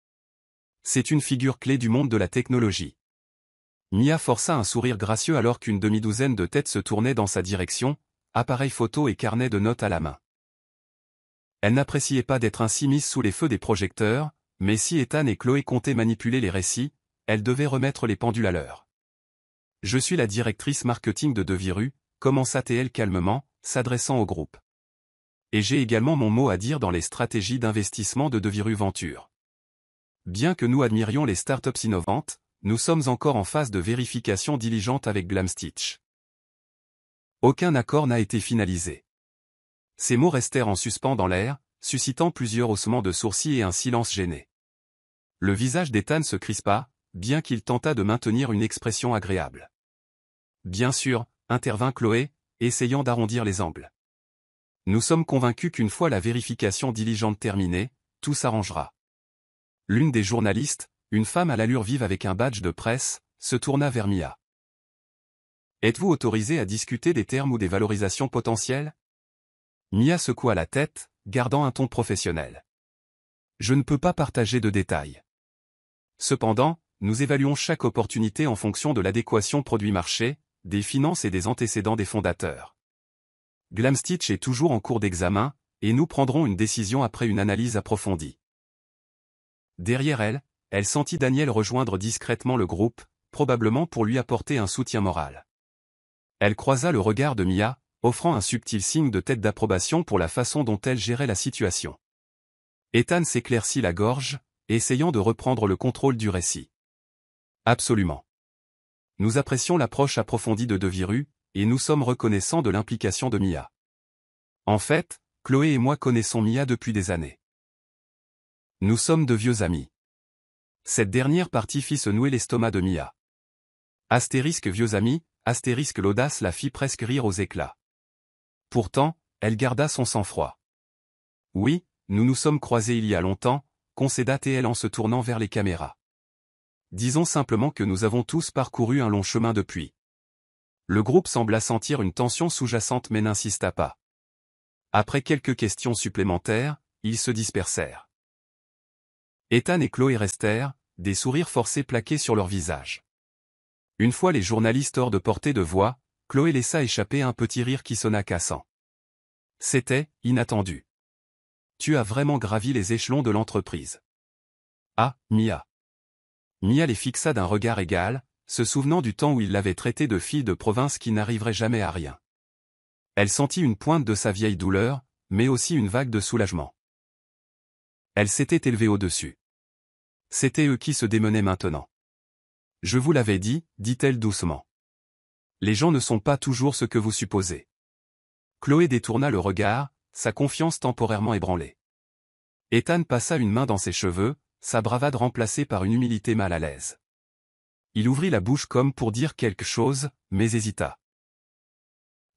C'est une figure clé du monde de la technologie. » Mia força un sourire gracieux alors qu'une demi-douzaine de têtes se tournaient dans sa direction, appareil photo et carnet de notes à la main. Elle n'appréciait pas d'être ainsi mise sous les feux des projecteurs, mais si Ethan et Chloé comptaient manipuler les récits, elle devait remettre les pendules à l'heure. « Je suis la directrice marketing de Deviru », commença-t-elle calmement, s'adressant au groupe. « Et j'ai également mon mot à dire dans les stratégies d'investissement de Deviru Venture. Bien que nous admirions les startups innovantes, nous sommes encore en phase de vérification diligente avec Glamstitch. Aucun accord n'a été finalisé. » Ces mots restèrent en suspens dans l'air, suscitant plusieurs haussements de sourcils et un silence gêné. Le visage d'Ethan se crispa, bien qu'il tentât de maintenir une expression agréable. « Bien sûr, » intervint Chloé, essayant d'arrondir les angles. « Nous sommes convaincus qu'une fois la vérification diligente terminée, tout s'arrangera. » L'une des journalistes, une femme à l'allure vive avec un badge de presse, se tourna vers Mia. « Êtes-vous autorisé à discuter des termes ou des valorisations potentielles ?» Mia secoua la tête, gardant un ton professionnel. « Je ne peux pas partager de détails. Cependant, nous évaluons chaque opportunité en fonction de l'adéquation produit-marché, des finances et des antécédents des fondateurs. Glamstitch est toujours en cours d'examen, et nous prendrons une décision après une analyse approfondie. » Derrière elle, elle sentit Daniel rejoindre discrètement le groupe, probablement pour lui apporter un soutien moral. Elle croisa le regard de Mia, offrant un subtil signe de tête d'approbation pour la façon dont elle gérait la situation. Ethan s'éclaircit la gorge, essayant de reprendre le contrôle du récit. Absolument. Nous apprécions l'approche approfondie de Deviru, et nous sommes reconnaissants de l'implication de Mia. En fait, Chloé et moi connaissons Mia depuis des années. Nous sommes de vieux amis. Cette dernière partie fit se nouer l'estomac de Mia. Astérisque vieux amis, astérisque l'audace la fit presque rire aux éclats. Pourtant, elle garda son sang-froid. Oui, nous nous sommes croisés il y a longtemps, concéda-t-elle en se tournant vers les caméras. Disons simplement que nous avons tous parcouru un long chemin depuis. Le groupe sembla sentir une tension sous-jacente mais n'insista pas. Après quelques questions supplémentaires, ils se dispersèrent. Ethan et Chloé restèrent, des sourires forcés plaqués sur leurs visages. Une fois les journalistes hors de portée de voix, Chloé laissa échapper un petit rire qui sonna cassant. C'était inattendu. Tu as vraiment gravi les échelons de l'entreprise. Ah, Mia. Mia les fixa d'un regard égal, se souvenant du temps où il l'avait traitée de fille de province qui n'arriverait jamais à rien. Elle sentit une pointe de sa vieille douleur, mais aussi une vague de soulagement. Elle s'était élevée au-dessus. C'était eux qui se démenaient maintenant. Je vous l'avais dit, dit-elle doucement. Les gens ne sont pas toujours ce que vous supposez. Chloé détourna le regard, sa confiance temporairement ébranlée. Ethan passa une main dans ses cheveux, sa bravade remplacée par une humilité mal à l'aise. Il ouvrit la bouche comme pour dire quelque chose, mais hésita.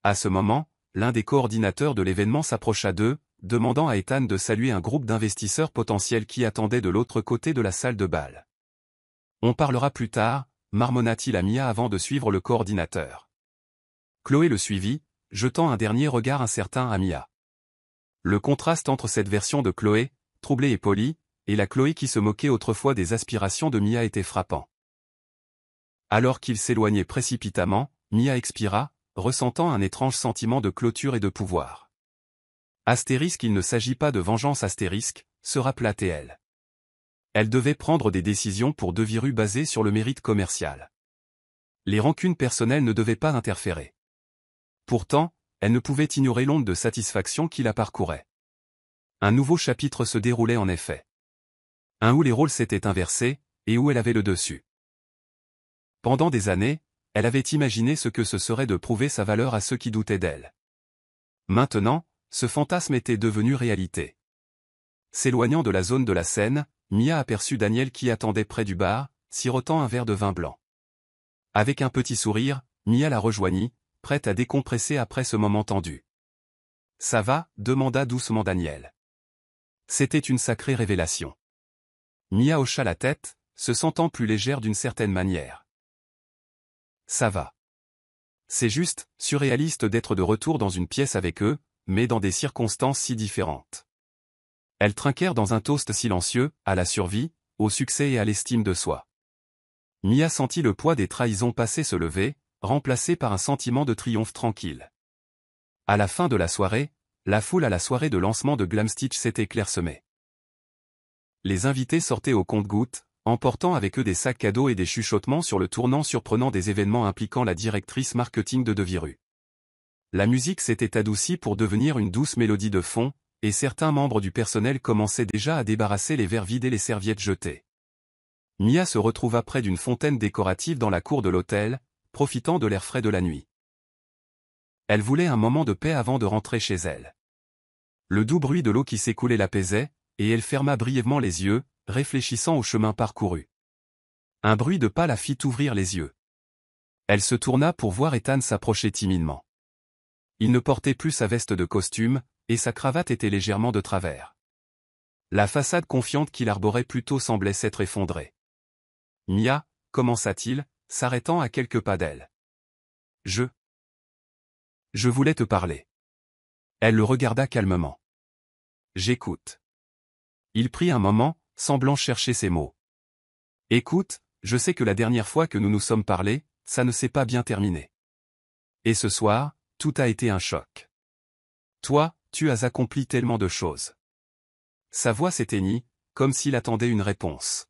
À ce moment, l'un des coordinateurs de l'événement s'approcha d'eux, demandant à Ethan de saluer un groupe d'investisseurs potentiels qui attendaient de l'autre côté de la salle de bal. On parlera plus tard, marmonna-t-il à Mia avant de suivre le coordinateur. Chloé le suivit, jetant un dernier regard incertain à Mia. Le contraste entre cette version de Chloé, troublée et polie, et la Chloé qui se moquait autrefois des aspirations de Mia était frappant. Alors qu'il s'éloignait précipitamment, Mia expira, ressentant un étrange sentiment de clôture et de pouvoir. Astérisque, il ne s'agit pas de vengeance astérisque, se rappela-t-elle. Elle devait prendre des décisions pour Deviru basées sur le mérite commercial. Les rancunes personnelles ne devaient pas interférer. Pourtant, elle ne pouvait ignorer l'onde de satisfaction qui la parcourait. Un nouveau chapitre se déroulait en effet. Un où les rôles s'étaient inversés, et où elle avait le dessus. Pendant des années, elle avait imaginé ce que ce serait de prouver sa valeur à ceux qui doutaient d'elle. Maintenant, ce fantasme était devenu réalité. S'éloignant de la zone de la scène, Mia aperçut Daniel qui attendait près du bar, sirotant un verre de vin blanc. Avec un petit sourire, Mia la rejoignit, prête à décompresser après ce moment tendu. « Ça va ?» demanda doucement Daniel. C'était une sacrée révélation. Mia hocha la tête, se sentant plus légère d'une certaine manière. « Ça va. C'est juste, surréaliste d'être de retour dans une pièce avec eux, mais dans des circonstances si différentes. » Elles trinquèrent dans un toast silencieux, à la survie, au succès et à l'estime de soi. Mia sentit le poids des trahisons passées se lever, remplacé par un sentiment de triomphe tranquille. À la fin de la soirée, la foule à la soirée de lancement de Glamstitch s'était clairsemée. Les invités sortaient au compte-gouttes, emportant avec eux des sacs cadeaux et des chuchotements sur le tournant surprenant des événements impliquant la directrice marketing de Deviru. La musique s'était adoucie pour devenir une douce mélodie de fond, et certains membres du personnel commençaient déjà à débarrasser les verres vides et les serviettes jetées. Mia se retrouva près d'une fontaine décorative dans la cour de l'hôtel, profitant de l'air frais de la nuit. Elle voulait un moment de paix avant de rentrer chez elle. Le doux bruit de l'eau qui s'écoulait l'apaisait, et elle ferma brièvement les yeux, réfléchissant au chemin parcouru. Un bruit de pas la fit ouvrir les yeux. Elle se tourna pour voir Ethan s'approcher timidement. Il ne portait plus sa veste de costume, et sa cravate était légèrement de travers. La façade confiante qu'il arborait plutôt semblait s'être effondrée. Mia, commença-t-il, s'arrêtant à quelques pas d'elle. Je voulais te parler. Elle le regarda calmement. J'écoute. Il prit un moment, semblant chercher ses mots. Écoute, je sais que la dernière fois que nous nous sommes parlé, ça ne s'est pas bien terminé. Et ce soir, tout a été un choc. Toi, tu as accompli tellement de choses. Sa voix s'éteignit, comme s'il attendait une réponse.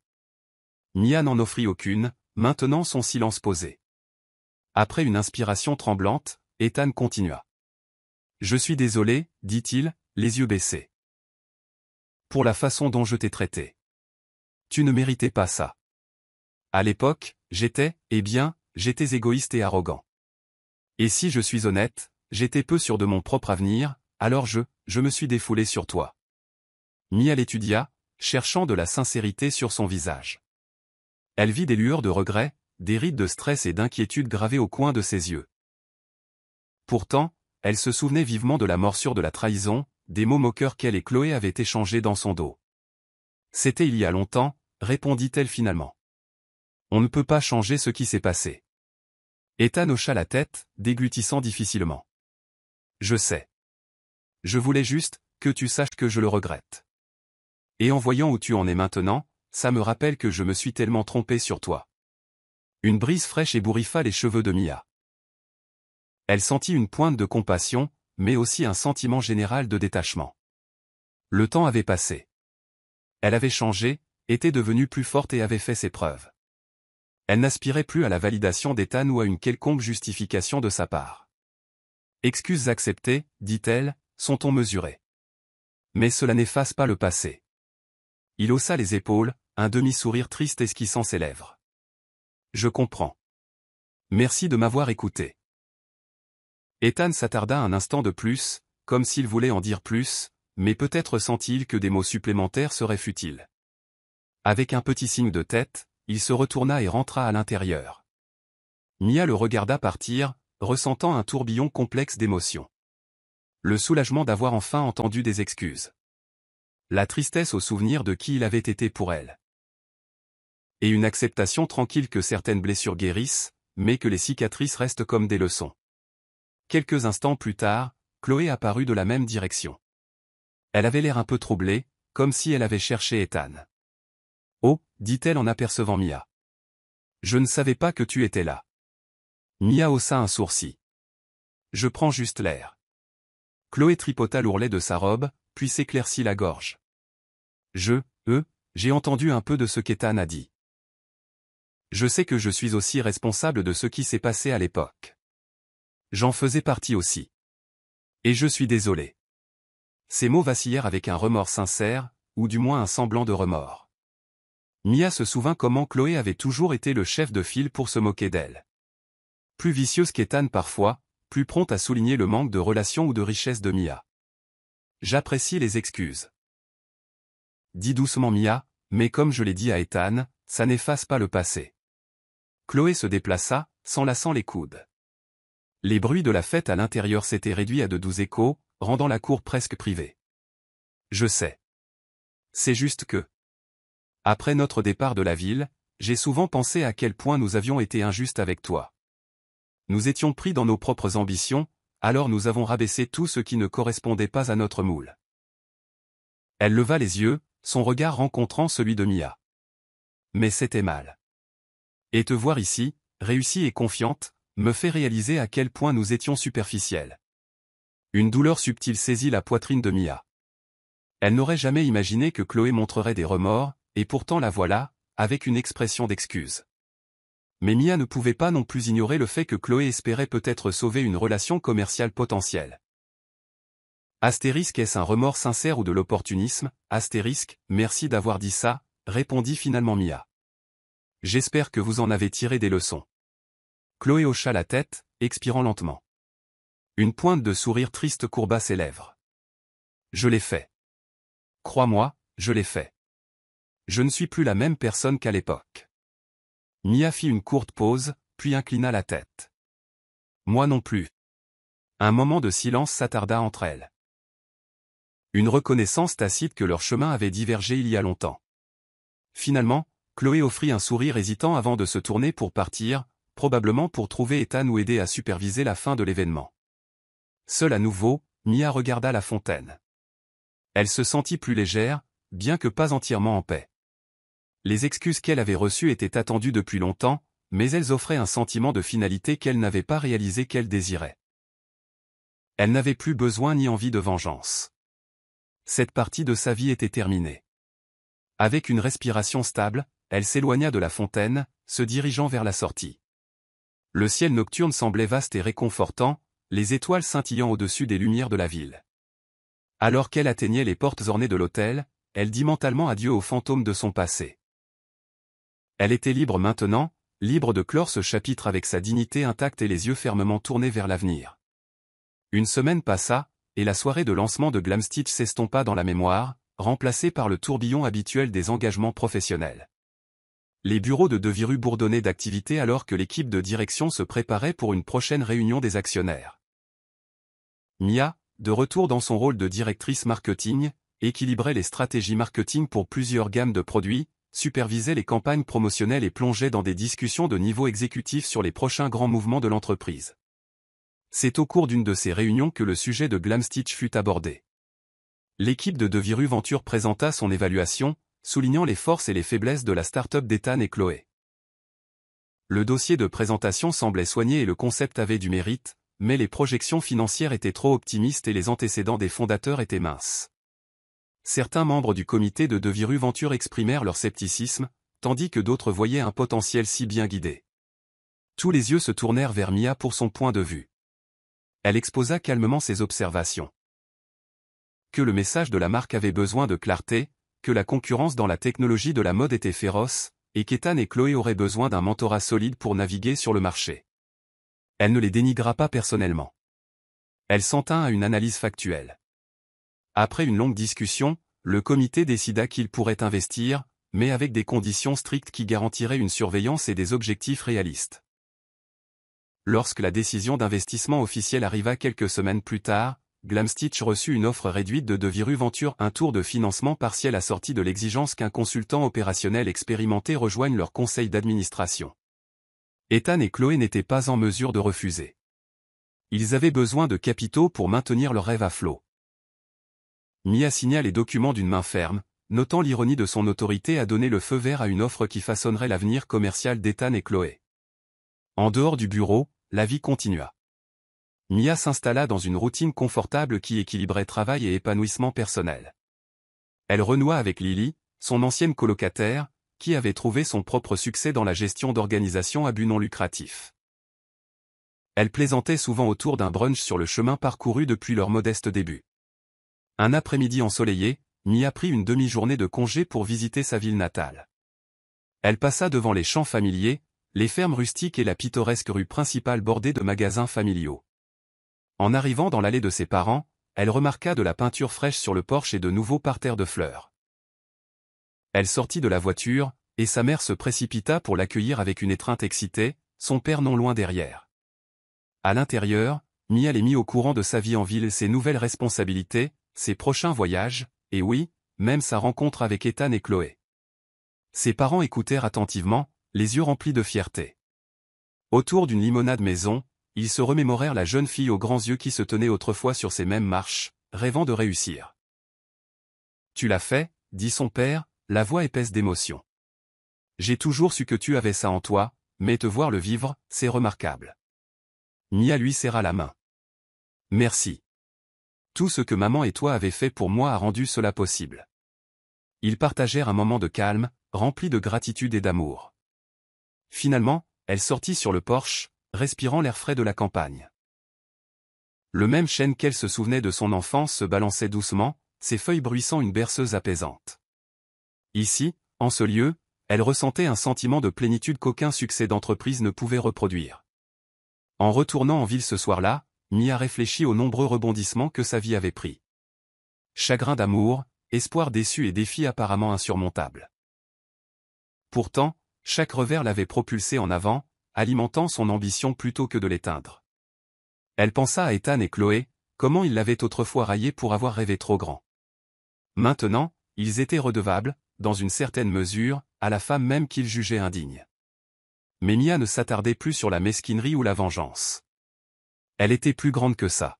Mia n'en offrit aucune, maintenant son silence posé. Après une inspiration tremblante, Ethan continua. Je suis désolé, dit-il, les yeux baissés. Pour la façon dont je t'ai traité. Tu ne méritais pas ça. À l'époque, j'étais égoïste et arrogant. Et si je suis honnête, j'étais peu sûr de mon propre avenir, alors je me suis défoulé sur toi. Mia l'étudia, cherchant de la sincérité sur son visage. Elle vit des lueurs de regret, des rides de stress et d'inquiétude gravées au coin de ses yeux. Pourtant, elle se souvenait vivement de la morsure de la trahison, des mots moqueurs qu'elle et Chloé avaient échangés dans son dos. C'était il y a longtemps, répondit-elle finalement. On ne peut pas changer ce qui s'est passé. Ethan hocha la tête, déglutissant difficilement. Je sais. Je voulais juste que tu saches que je le regrette. Et en voyant où tu en es maintenant, ça me rappelle que je me suis tellement trompé sur toi. Une brise fraîche ébouriffa les cheveux de Mia. Elle sentit une pointe de compassion, mais aussi un sentiment général de détachement. Le temps avait passé. Elle avait changé, était devenue plus forte et avait fait ses preuves. Elle n'aspirait plus à la validation d'Ethan ou à une quelconque justification de sa part. Excuses acceptées, dit-elle, son ton mesuré. Mais cela n'efface pas le passé. Il haussa les épaules, un demi-sourire triste esquissant ses lèvres. Je comprends. Merci de m'avoir écouté. Ethan s'attarda un instant de plus, comme s'il voulait en dire plus, mais peut-être sentit-il que des mots supplémentaires seraient futiles. Avec un petit signe de tête, il se retourna et rentra à l'intérieur. Mia le regarda partir, ressentant un tourbillon complexe d'émotions. Le soulagement d'avoir enfin entendu des excuses. La tristesse au souvenir de qui il avait été pour elle. Et une acceptation tranquille que certaines blessures guérissent, mais que les cicatrices restent comme des leçons. Quelques instants plus tard, Chloé apparut de la même direction. Elle avait l'air un peu troublée, comme si elle avait cherché Ethan. Oh, dit-elle en apercevant Mia. Je ne savais pas que tu étais là. Mia haussa un sourcil. Je prends juste l'air. Chloé tripota l'ourlet de sa robe, puis s'éclaircit la gorge. J'ai entendu un peu de ce qu'Ethan a dit. Je sais que je suis aussi responsable de ce qui s'est passé à l'époque. J'en faisais partie aussi. Et je suis désolé. Ces mots vacillèrent avec un remords sincère, ou du moins un semblant de remords. Mia se souvint comment Chloé avait toujours été le chef de file pour se moquer d'elle. Plus vicieuse qu'Ethan parfois, plus prompte à souligner le manque de relation ou de richesse de Mia. J'apprécie les excuses. Dis doucement Mia, mais comme je l'ai dit à Ethan, ça n'efface pas le passé. Chloé se déplaça, s'enlaçant les coudes. Les bruits de la fête à l'intérieur s'étaient réduits à de doux échos, rendant la cour presque privée. Je sais. C'est juste que... Après notre départ de la ville, j'ai souvent pensé à quel point nous avions été injustes avec toi. Nous étions pris dans nos propres ambitions, alors nous avons rabaissé tout ce qui ne correspondait pas à notre moule. Elle leva les yeux, son regard rencontrant celui de Mia. Mais c'était mal. Et te voir ici, réussie et confiante, me fait réaliser à quel point nous étions superficiels. Une douleur subtile saisit la poitrine de Mia. Elle n'aurait jamais imaginé que Chloé montrerait des remords, et pourtant la voilà, avec une expression d'excuse. Mais Mia ne pouvait pas non plus ignorer le fait que Chloé espérait peut-être sauver une relation commerciale potentielle. Astérisque, est-ce un remords sincère ou de l'opportunisme? Astérisque, merci d'avoir dit ça, répondit finalement Mia. J'espère que vous en avez tiré des leçons. Chloé hocha la tête, expirant lentement. Une pointe de sourire triste courba ses lèvres. Je l'ai fait. Crois-moi, je l'ai fait. Je ne suis plus la même personne qu'à l'époque. Mia fit une courte pause, puis inclina la tête. Moi non plus. Un moment de silence s'attarda entre elles. Une reconnaissance tacite que leur chemin avait divergé il y a longtemps. Finalement, Chloé offrit un sourire hésitant avant de se tourner pour partir, probablement pour trouver Ethan ou aider à superviser la fin de l'événement. Seule à nouveau, Mia regarda la fontaine. Elle se sentit plus légère, bien que pas entièrement en paix. Les excuses qu'elle avait reçues étaient attendues depuis longtemps, mais elles offraient un sentiment de finalité qu'elle n'avait pas réalisé qu'elle désirait. Elle n'avait plus besoin ni envie de vengeance. Cette partie de sa vie était terminée. Avec une respiration stable, elle s'éloigna de la fontaine, se dirigeant vers la sortie. Le ciel nocturne semblait vaste et réconfortant, les étoiles scintillant au-dessus des lumières de la ville. Alors qu'elle atteignait les portes ornées de l'hôtel, elle dit mentalement adieu aux fantômes de son passé. Elle était libre maintenant, libre de clore ce chapitre avec sa dignité intacte et les yeux fermement tournés vers l'avenir. Une semaine passa, et la soirée de lancement de Glamstitch s'estompa dans la mémoire, remplacée par le tourbillon habituel des engagements professionnels. Les bureaux de Deviru bourdonnaient d'activité alors que l'équipe de direction se préparait pour une prochaine réunion des actionnaires. Mia, de retour dans son rôle de directrice marketing, équilibrait les stratégies marketing pour plusieurs gammes de produits, supervisait les campagnes promotionnelles et plongeait dans des discussions de niveau exécutif sur les prochains grands mouvements de l'entreprise. C'est au cours d'une de ces réunions que le sujet de Glamstitch fut abordé. L'équipe de Deviru Venture présenta son évaluation, soulignant les forces et les faiblesses de la start-up d'Ethan et Chloé. Le dossier de présentation semblait soigné et le concept avait du mérite, mais les projections financières étaient trop optimistes et les antécédents des fondateurs étaient minces. Certains membres du comité de Deviru Venture exprimèrent leur scepticisme, tandis que d'autres voyaient un potentiel si bien guidé. Tous les yeux se tournèrent vers Mia pour son point de vue. Elle exposa calmement ses observations. Que le message de la marque avait besoin de clarté, que la concurrence dans la technologie de la mode était féroce, et qu'Ethan et Chloé auraient besoin d'un mentorat solide pour naviguer sur le marché. Elle ne les dénigra pas personnellement. Elle s'en tint à une analyse factuelle. Après une longue discussion, le comité décida qu'il pourrait investir, mais avec des conditions strictes qui garantiraient une surveillance et des objectifs réalistes. Lorsque la décision d'investissement officielle arriva quelques semaines plus tard, Glamstitch reçut une offre réduite de Deviru Venture, un tour de financement partiel assorti de l'exigence qu'un consultant opérationnel expérimenté rejoigne leur conseil d'administration. Ethan et Chloé n'étaient pas en mesure de refuser. Ils avaient besoin de capitaux pour maintenir leur rêve à flot. Mia signa les documents d'une main ferme, notant l'ironie de son autorité à donner le feu vert à une offre qui façonnerait l'avenir commercial d'Ethan et Chloé. En dehors du bureau, la vie continua. Mia s'installa dans une routine confortable qui équilibrait travail et épanouissement personnel. Elle renoua avec Lily, son ancienne colocataire, qui avait trouvé son propre succès dans la gestion d'organisations à but non lucratif. Elle plaisantait souvent autour d'un brunch sur le chemin parcouru depuis leur modeste début. Un après-midi ensoleillé, Mia prit une demi-journée de congé pour visiter sa ville natale. Elle passa devant les champs familiers, les fermes rustiques et la pittoresque rue principale bordée de magasins familiaux. En arrivant dans l'allée de ses parents, elle remarqua de la peinture fraîche sur le porche et de nouveaux parterres de fleurs. Elle sortit de la voiture, et sa mère se précipita pour l'accueillir avec une étreinte excitée, son père non loin derrière. À l'intérieur, Mia les mit au courant de sa vie en ville, ses nouvelles responsabilités, ses prochains voyages, et oui, même sa rencontre avec Ethan et Chloé. Ses parents écoutèrent attentivement, les yeux remplis de fierté. Autour d'une limonade maison, ils se remémorèrent la jeune fille aux grands yeux qui se tenait autrefois sur ces mêmes marches, rêvant de réussir. « Tu l'as fait » dit son père, la voix épaisse d'émotion. « J'ai toujours su que tu avais ça en toi, mais te voir le vivre, c'est remarquable. » Mia lui serra la main. « Merci. Tout ce que maman et toi avez fait pour moi a rendu cela possible. » Ils partagèrent un moment de calme, rempli de gratitude et d'amour. Finalement, elle sortit sur le porche, respirant l'air frais de la campagne. Le même chêne qu'elle se souvenait de son enfance se balançait doucement, ses feuilles bruissant une berceuse apaisante. Ici, en ce lieu, elle ressentait un sentiment de plénitude qu'aucun succès d'entreprise ne pouvait reproduire. En retournant en ville ce soir-là, Mia réfléchit aux nombreux rebondissements que sa vie avait pris. Chagrin d'amour, espoir déçu et défis apparemment insurmontables. Pourtant, chaque revers l'avait propulsée en avant, alimentant son ambition plutôt que de l'éteindre. Elle pensa à Ethan et Chloé, comment ils l'avaient autrefois raillé pour avoir rêvé trop grand. Maintenant, ils étaient redevables, dans une certaine mesure, à la femme même qu'il jugeait indigne. Mais Mia ne s'attardait plus sur la mesquinerie ou la vengeance. Elle était plus grande que ça.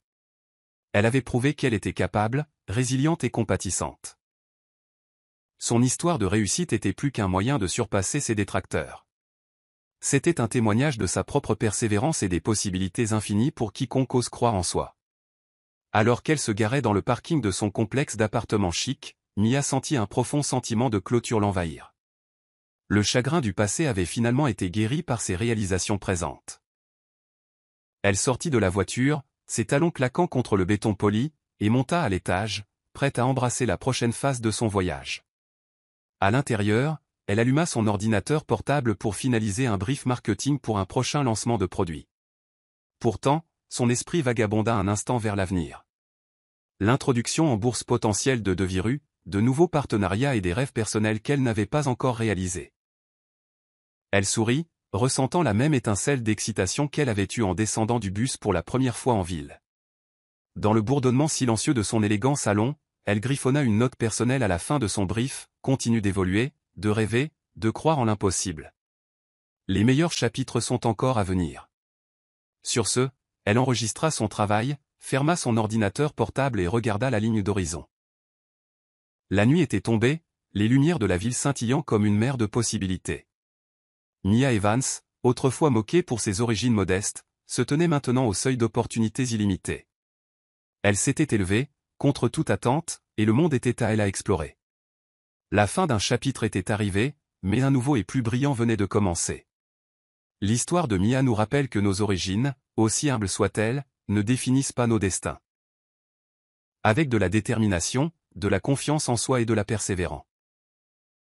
Elle avait prouvé qu'elle était capable, résiliente et compatissante. Son histoire de réussite était plus qu'un moyen de surpasser ses détracteurs. C'était un témoignage de sa propre persévérance et des possibilités infinies pour quiconque ose croire en soi. Alors qu'elle se garait dans le parking de son complexe d'appartements chics, Mia sentit un profond sentiment de clôture l'envahir. Le chagrin du passé avait finalement été guéri par ses réalisations présentes. Elle sortit de la voiture, ses talons claquant contre le béton poli, et monta à l'étage, prête à embrasser la prochaine phase de son voyage. À l'intérieur, elle alluma son ordinateur portable pour finaliser un brief marketing pour un prochain lancement de produit. Pourtant, son esprit vagabonda un instant vers l'avenir. L'introduction en bourse potentielle de Deviru, de nouveaux partenariats et des rêves personnels qu'elle n'avait pas encore réalisés. Elle sourit, ressentant la même étincelle d'excitation qu'elle avait eue en descendant du bus pour la première fois en ville. Dans le bourdonnement silencieux de son élégant salon, elle griffonna une note personnelle à la fin de son brief: continue d'évoluer, de rêver, de croire en l'impossible. Les meilleurs chapitres sont encore à venir. Sur ce, elle enregistra son travail, ferma son ordinateur portable et regarda la ligne d'horizon. La nuit était tombée, les lumières de la ville scintillant comme une mer de possibilités. Mia Evans, autrefois moquée pour ses origines modestes, se tenait maintenant au seuil d'opportunités illimitées. Elle s'était élevée, contre toute attente, et le monde était à elle à explorer. La fin d'un chapitre était arrivée, mais un nouveau et plus brillant venait de commencer. L'histoire de Mia nous rappelle que nos origines, aussi humbles soient-elles, ne définissent pas nos destins. Avec de la détermination, de la confiance en soi et de la persévérance.